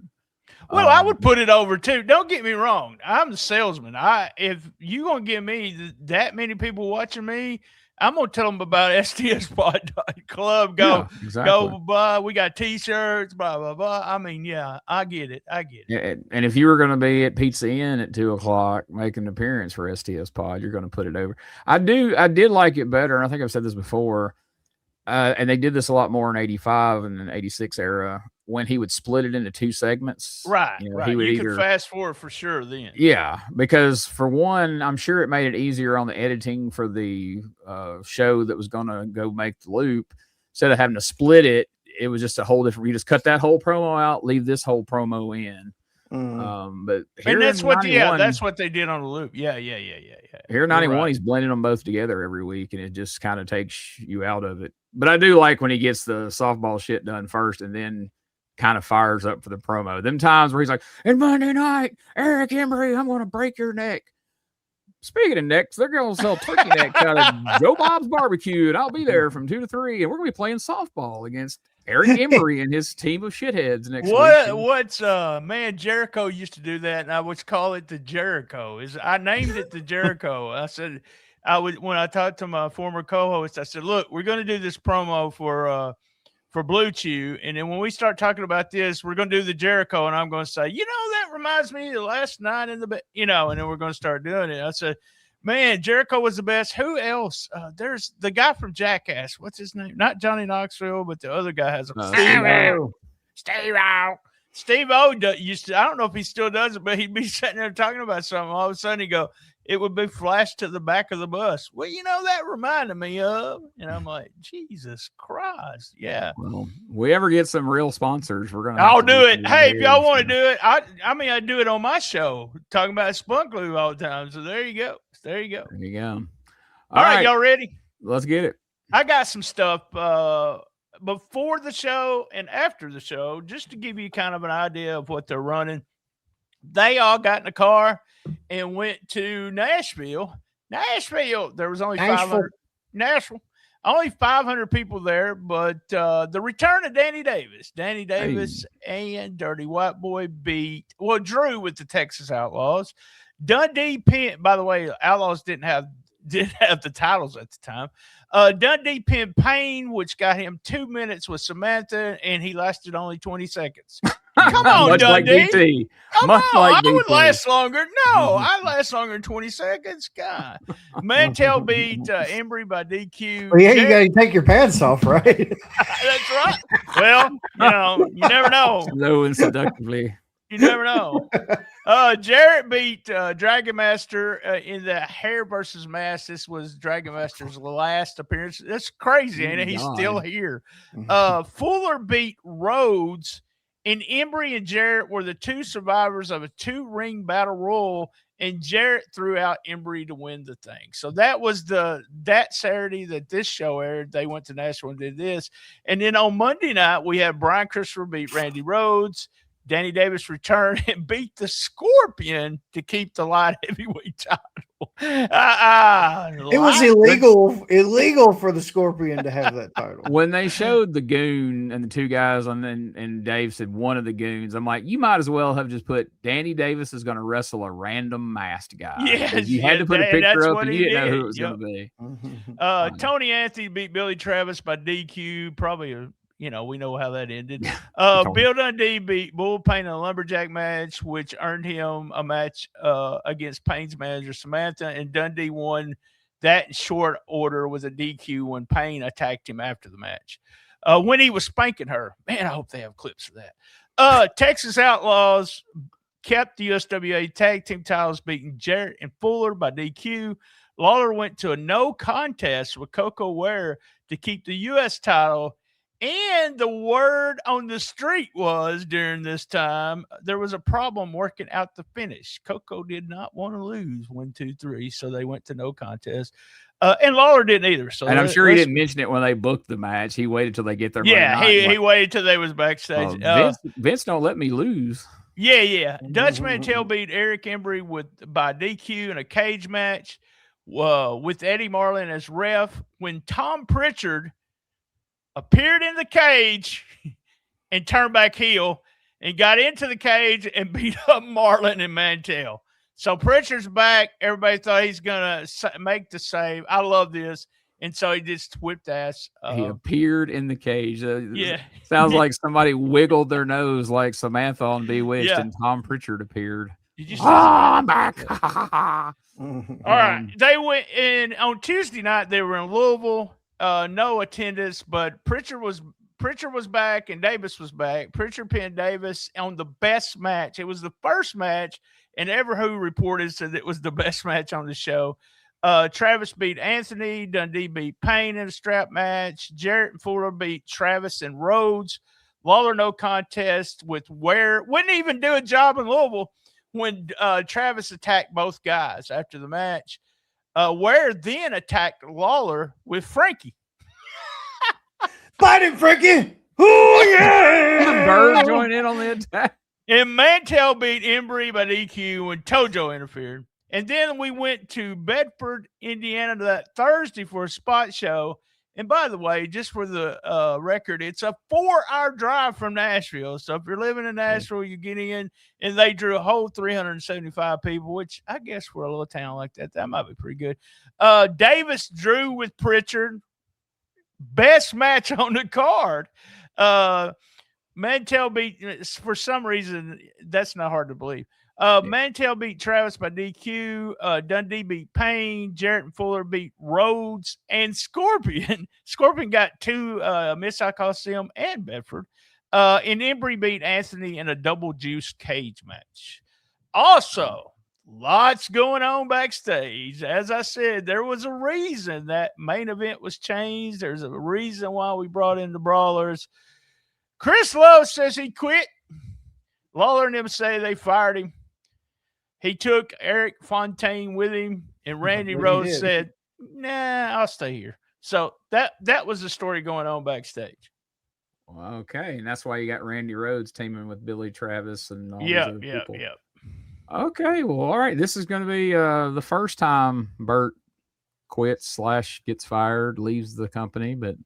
Well, I would put it over too. Don't get me wrong. I'm the salesman. If you're gonna give me that many people watching me, I'm gonna tell them about STSpod.club. Go, go, blah. We got T-shirts, blah blah blah. I mean, yeah, I get it. Yeah, and if you were going to be at Pizza Inn at 2:00 making an appearance for STS Pod, you're going to put it over. I did like it better. And I think I've said this before. And they did this a lot more in 85 and the 86 era when he would split it into 2 segments. Right, right. He would could fast forward for sure then. Yeah, because for one, I'm sure it made it easier on the editing for the show that was going to go make the loop. Instead of having to split it, it was just a whole different. You just cut that whole promo out, leave this whole promo in. But and that's what that's what they did on the loop. Yeah. Here in 91, he's blending them both together every week, and it just kind of takes you out of it. But I do like when he gets the softball shit done first and then kind of fires up for the promo. Them times where he's like, and Monday night, Eric Embry, I'm going to break your neck. Speaking of necks, they're going to sell turkey necks out of Joe Bob's Barbecue, and I'll be there from 2 to 3, and we're going to be playing softball against Eric Embry and his team of shitheads next week. Man, Jericho used to do that, and I would call it the Jericho. I named it the Jericho. I said, when I talked to my former co-host, I said, look, we're going to do this promo for Blue Chew, and then when we start talking about this, we're going to do the Jericho, and I'm going to say, that reminds me of the last night in the and then we're going to start doing it. I said, man, Jericho was the best. Who else? There's the guy from Jackass. What's his name? Not Johnny Knoxville, but the other guy has a Steve-O used to, I don't know if he still does it, but he'd be sitting there talking about something. All of a sudden he'd go, it would be flashed to the back of the bus. Well, that reminded me of, and I'm like, Jesus Christ. Yeah. Well, we ever get some real sponsors, we're going to. I'll do it. Hey, if y'all want to do it, I do it on my show, talking about spunk glue all the time. So there you go. There you go. All right, y'all ready? Let's get it. I got some stuff before the show and after the show, just to give you kind of an idea of what they're running. They all got in the car and went to Nashville. There was only 500. Nashville. Only 500 people there, but the return of Danny Davis. Danny Davis and Dirty White Boy Drew with the Texas Outlaws. Dundee pinned, by the way, Outlaws didn't have the titles at the time. Dundee pinned Payne, which got him 2 minutes with Samantha, and he lasted only 20 seconds. Come on, Much Dundee. Like DT. Come on. I would last longer. No, I last longer than 20 seconds. God. Mantel beat Embry by DQ. Well, yeah, you got to take your pants off, right? That's right. Well, you never know. Slow and seductively. You never know. Jarrett beat Dragon Master in the hair versus mask. This was Dragon Master's last appearance. That's crazy, ain't it? He's still here. Fuller beat Rhodes, and Embry and Jarrett were the 2 survivors of a 2-ring battle royal, and Jarrett threw out Embry to win the thing. So that was that Saturday that this show aired. They went to Nashville and did this. And then on Monday night, we had Brian Christopher beat Randy Rhodes. Danny Davis returned and beat the Scorpion to keep the light heavyweight title. It was illegal for the Scorpion to have that title. When they showed the goon and the 2 guys, and Dave said one of the goons, I'm like, you might as well have just put Danny Davis is going to wrestle a random masked guy. Yes, you had to put a picture up, and you didn't know who it was going to be. Tony Anthony beat Billy Travis by DQ, probably we know how that ended. Bill Dundee beat Bull Payne in a lumberjack match, which earned him a match against Payne's manager, Samantha, and Dundee won that in short order with a DQ when Payne attacked him after the match. When he was spanking her. Man, I hope they have clips of that. Texas Outlaws kept the USWA tag team titles, beating Jarrett and Fuller by DQ. Lawler went to a no contest with Coco Ware to keep the U.S. title. And the word on the street was during this time, there was a problem working out the finish. Coco did not want to lose 1, 2, 3, so they went to no contest. And Lawler didn't either. So, and I'm sure he didn't mention it when they booked the match. He waited till they get their he waited till they was backstage. Vince don't let me lose. Yeah. Dutch Mantel beat Eric Embry by DQ in a cage match with Eddie Marlin as ref. When Tom Pritchard appeared in the cage and turned back heel and got into the cage and beat up Marlin and Mantel. So Pritchard's back. Everybody thought he's going to make the save. I love this. And so he just whipped ass. He appeared in the cage. Yeah. Sounds like somebody wiggled their nose like Samantha on Bewitched, and Tom Pritchard appeared. Did you see I'm back. All right. They went in on Tuesday night. They were in Louisville. No attendance, but Pritchard was back and Davis was back. Pritchard pinned Davis on the best match. It was the first match, and Who reported said it was the best match on the show. Travis beat Anthony. Dundee beat Payne in a strap match. Jarrett and Fuller beat Travis and Rhodes. Lawler no contest with Ware. Wouldn't even do a job in Louisville when Travis attacked both guys after the match. Ware then attacked Lawler with Frankie. Fight him, Frankie! Oh, yeah! Bird joined in on the attack. And Mantell beat Embry by DQ when Tojo interfered. And then we went to Bedford, Indiana that Thursday for a spot show. And by the way, just for the record, it's a 4-hour drive from Nashville. So if you're living in Nashville, you get in, and they drew a whole 375 people, which I guess for a little town like that might be pretty good. Davis drew with Pritchard. Best match on the card. Mantell beat, for some reason, that's not hard to believe. Mantell beat Travis by DQ. Dundee beat Payne. Jarrett and Fuller beat Rhodes and Scorpion. Scorpion got 2 Mid-South Coliseum and Bedford. And Embry beat Anthony in a double juice cage match. Also, lots going on backstage. As I said, there was a reason that main event was changed. There's a reason why we brought in the Brawlers. Chris Lowe says he quit. Lawler and them say they fired him. He took Eric Fontaine with him, and Randy Rhodes said, nah, I'll stay here. So that was the story going on backstage. Well, okay, and that's why you got Randy Rhodes teaming with Billy Travis and all these other people. Yeah. Okay, well, all right. This is going to be the first time Bert quits / gets fired, leaves the company, but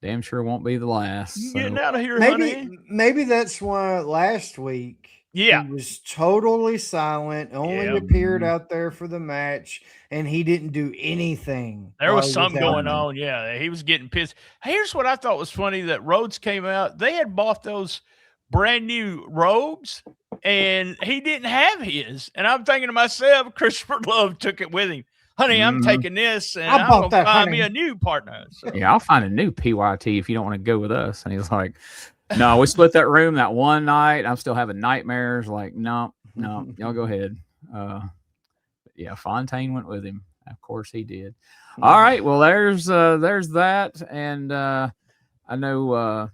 damn sure won't be the last. You getting out of here, honey? Maybe that's why last week he was totally silent, only appeared out there for the match, and he didn't do anything. There was something going on. Yeah, he was getting pissed. Here's what I thought was funny, that Rhodes came out. They had bought those brand new robes, and he didn't have his. And I'm thinking to myself, Christopher Love took it with him. Honey, I'm taking this, and I'm going to find me a new partner. So. Yeah, I'll find a new PYT if you don't want to go with us. And he's like, no, we split that room that one night. I'm still having nightmares. Like, no, y'all go ahead. Yeah, Fontaine went with him. Of course he did. All right, well, there's that. And I know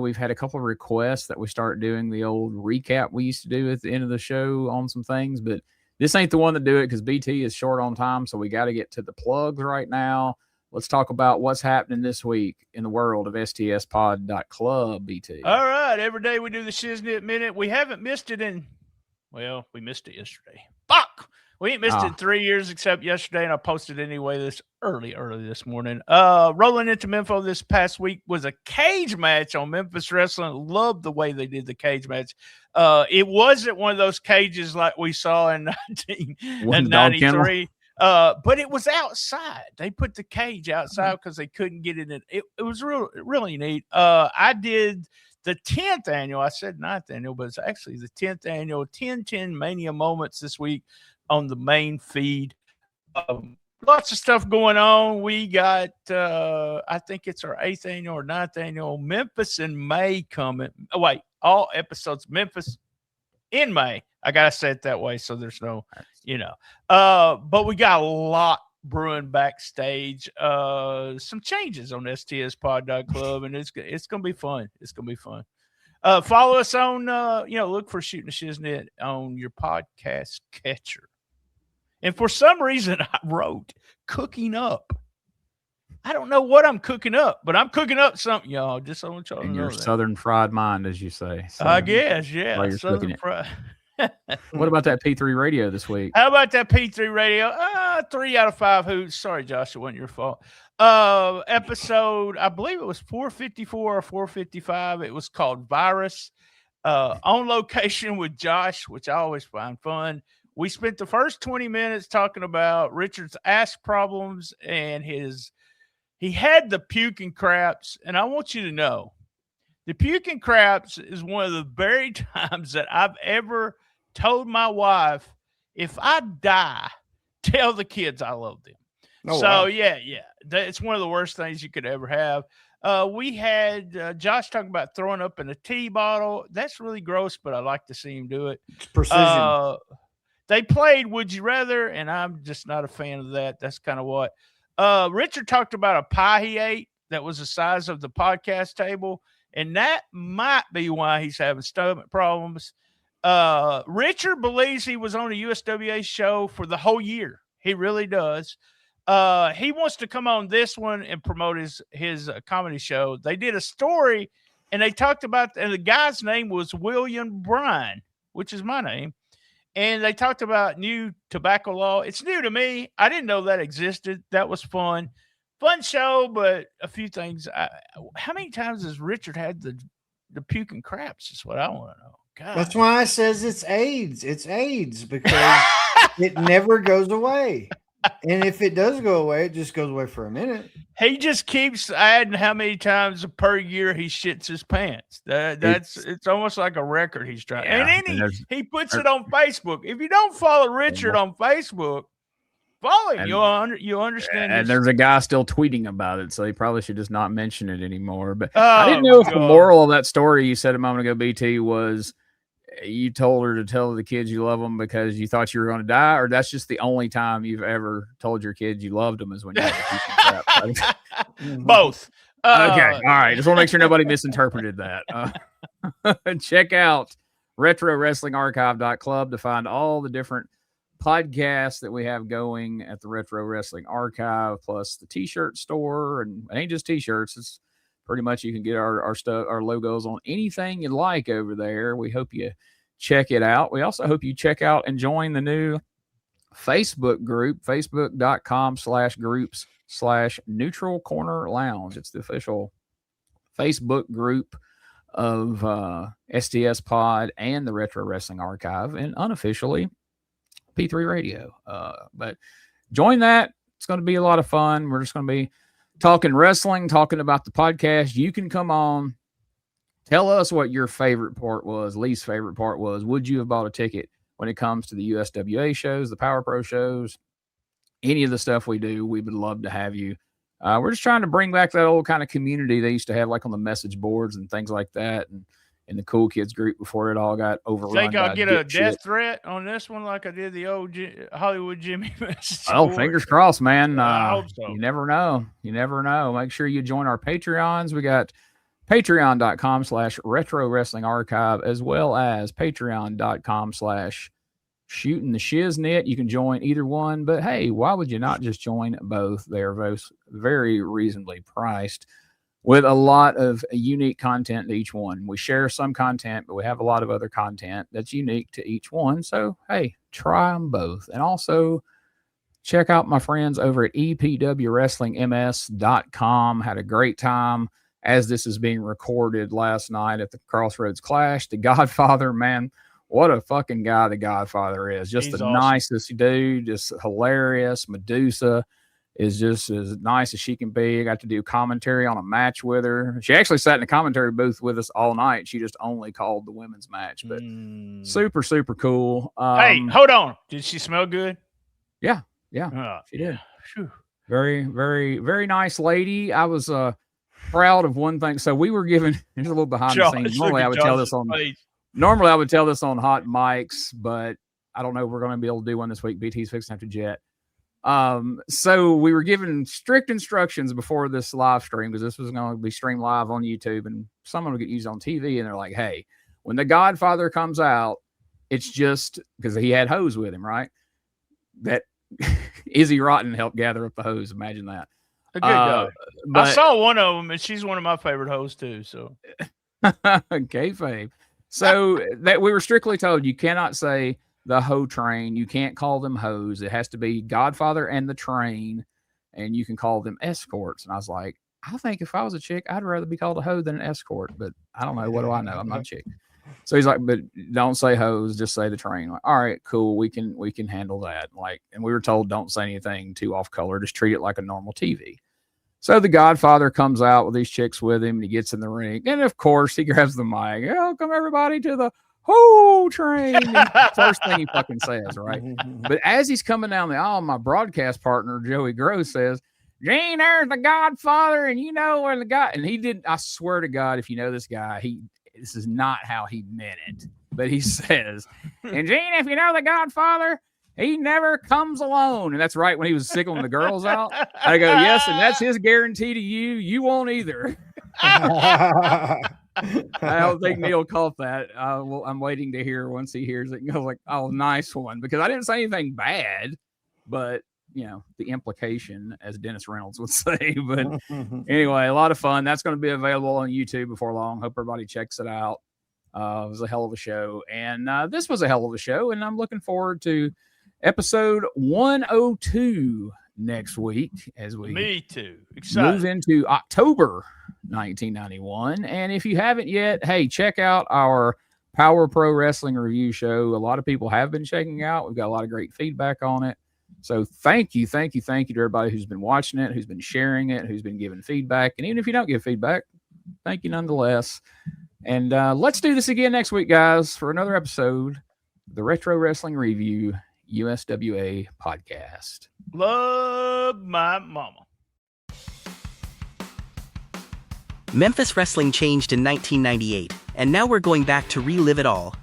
we've had a couple of requests that we start doing the old recap we used to do at the end of the show on some things, but this ain't the one to do it because BT is short on time, so we got to get to the plugs right now. Let's talk about what's happening this week in the world of stspod.club, BT. All right, every day we do the Shiznit Minute. We haven't missed it we missed it yesterday. Fuck! We ain't missed it in 3 years except yesterday, and I posted anyway this early this morning. Rolling into Memphis this past week was a cage match on Memphis Wrestling. Loved the way they did the cage match. It wasn't one of those cages like we saw in 1993, but it was outside. They put the cage outside because they couldn't get it in. It was really neat. I did the 10th annual. I said 9th annual, but it's actually the 10th annual 1010 Mania Moments this week on the main feed. Lots of stuff going on. We got, I think it's our 8th annual or 9th annual Memphis in May coming. Oh, wait, all episodes Memphis in May. I got to say it that way so there's no, but we got a lot brewing backstage. Some changes on stspod.club, and it's going to be fun. It's going to be fun. Follow us on, look for Shooting the Shiznit on your podcast catcher. And for some reason, I wrote cooking up. I don't know what I'm cooking up, but I'm cooking up something, y'all. Just I want y'all to know your that. Southern fried mind, as you say. I guess, yeah. Southern fried. What about that P3 radio this week? How about that P3 radio? 3 out of 5 hoots. Sorry, Josh, it wasn't your fault. Episode, I believe it was 454 or 455. It was called Virus. On location with Josh, which I always find fun. We spent the first 20 minutes talking about Richard's ass problems and his he had the puking craps, and I want you to know, the puking craps is one of the very times that I've ever told my wife, if I die, tell the kids I love them. Oh, so, wow. yeah. It's one of the worst things you could ever have. We had Josh talking about throwing up in a tea bottle. That's really gross, but I like to see him do it. It's precision. They played Would You Rather, and I'm just not a fan of that. That's kind of what. Richard talked about a pie he ate that was the size of the podcast table, and that might be why he's having stomach problems. Richard believes he was on a USWA show for the whole year. He really does. He wants to come on this one and promote his comedy show. They did a story, and they talked about, and the guy's name was William Bryan, which is my name. And they talked about new tobacco law. It's new to me. I didn't know that existed. That was fun. Fun show, but a few things. How many times has Richard had the puking craps is what I want to know. God. That's why I says it's AIDS. It's AIDS because it never goes away. And if it does go away, it just goes away for a minute. He just keeps adding how many times per year he shits his pants. It's almost like a record he's trying. Yeah, and then he puts it on Facebook. If you don't follow Richard on Facebook, follow him. You'll understand. And there's a guy still tweeting about it, so he probably should just not mention it anymore. But I didn't know if the moral of that story you said a moment ago, BT, was you told her to tell the kids you love them because you thought you were going to die, or that's just the only time you've ever told your kids you loved them is when you had to keep both. Okay. All right. Just want to make sure nobody misinterpreted that. Check out RetroWrestlingArchive.club to find all the different podcasts that we have going at the Retro Wrestling Archive, plus the t-shirt store. And it ain't just t-shirts. It's pretty much you can get our stuff, our logos on anything you like over there. We hope you check it out. We also hope you check out and join the new Facebook group, facebook.com/groups/Neutral Corner Lounge. It's the official Facebook group of STS Pod and the Retro Wrestling Archive, and unofficially P3 Radio. But join that. It's going to be a lot of fun. We're just going to be talking wrestling, talking about the podcast. You can come on. Tell us what your favorite part was, least favorite part was. Would you have bought a ticket when it comes to the USWA shows, the Power Pro shows, any of the stuff we do? We would love to have you. We're just trying to bring back that old kind of community they used to have, like on the message boards and things like that, and in the cool kids group before it all got overrun. Think I'll get a death threat on this one like I did the old Hollywood Jimmy message Oh, board? fingers crossed, man. I hope so. You never know. You never know. Make sure you join our Patreons. We got patreon.com/retro wrestling archive, as well as patreon.com/shooting the shiznit. You can join either one, but hey, why would you not just join both? They're both very reasonably priced with a lot of unique content to each one. We share some content, but we have a lot of other content that's unique to each one. So, hey, try them both. And also check out my friends over at EPWWrestlingMS.com. Had a great time as this is being recorded last night at the Crossroads Clash. The Godfather, man, what a fucking guy the Godfather is. Just He's the awesome. nicest dude, just hilarious. Medusa is just as nice as she can be. I got to do commentary on a match with her. She actually sat in the commentary booth with us all night. She just only called the women's match, but super, super cool. Hey, hold on. Did she smell good? Yeah, she did. Very, very, very nice lady. I was proud of one thing. So we were given, here's a little behind the scenes. Normally I would tell this on hot mics, but I don't know if we're going to be able to do one this week. BT's fixing to have to jet. So we were given strict instructions before this live stream, because this was going to be streamed live on YouTube and someone will get used on TV. And they're like, hey, when the Godfather comes out, it's just because he had hose with him, right? That Izzy Rotten helped gather up the hose. Imagine that. A good guy. I saw one of them, and she's one of my favorite hosts too. So, kayfabe. So that we were strictly told you cannot say the hoe train. You can't call them hoes. It has to be Godfather and the train, and you can call them escorts. And I was like, I think if I was a chick, I'd rather be called a hoe than an escort. But I don't know. What do I know? I'm not a chick. So he's like, but don't say hoes, just say the train. I'm like, all right, cool. We can handle that. Like, and we were told don't say anything too off color. Just treat it like a normal TV. So the Godfather comes out with these chicks with him, and he gets in the ring. And of course, he grabs the mic. Welcome everybody to the whole train. First thing he fucking says, right? But as he's coming down the aisle, my broadcast partner, Joey Gross, says, Gene, there's the Godfather, and you know where the guy. And he didn't, I swear to God, if you know this guy, this is not how he meant it. But he says, and Gene, if you know the Godfather, he never comes alone. And that's right when he was sickling the girls out. I go, yes, and that's his guarantee to you. You won't either. I don't think Neil caught that. I'm waiting to hear once he hears it and goes like, oh, nice one. Because I didn't say anything bad, but, you know, the implication, as Dennis Reynolds would say. But anyway, a lot of fun. That's going to be available on YouTube before long. Hope everybody checks it out. It was a hell of a show. And this was a hell of a show. And I'm looking forward to episode 102 next week as we move into October 1991. And if you haven't yet, hey, check out our Power Pro Wrestling review show. A lot of people have been checking out. We've got a lot of great feedback on it. So thank you to everybody who's been watching it, who's been sharing it, who's been giving feedback. And even if you don't give feedback, thank you nonetheless. And let's do this again next week, guys, for another episode of the Retro Wrestling Review USWA podcast. Love my mama. Memphis wrestling changed in 1998, and now we're going back to relive it all.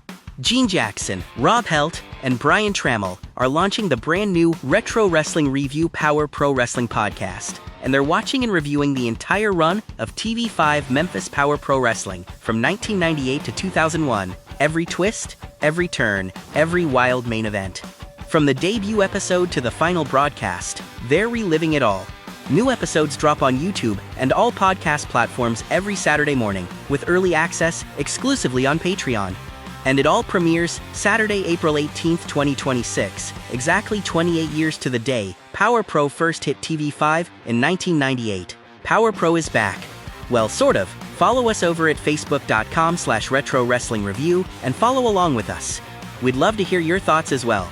Gene Jackson, Rob Helt, and Brian Trammell are launching the brand new Retro Wrestling Review Power Pro Wrestling podcast, and they're watching and reviewing the entire run of TV5 Memphis Power Pro Wrestling from 1998 to 2001, every twist, every turn, every wild main event. From the debut episode to the final broadcast, they're reliving it all. New episodes drop on YouTube and all podcast platforms every Saturday morning, with early access exclusively on Patreon. And it all premieres Saturday, April 18th, 2026, exactly 28 years to the day Power Pro first hit TV5 in 1998. Power Pro is back. Well, sort of. Follow us over at facebook.com/retro wrestling review and follow along with us. We'd love to hear your thoughts as well.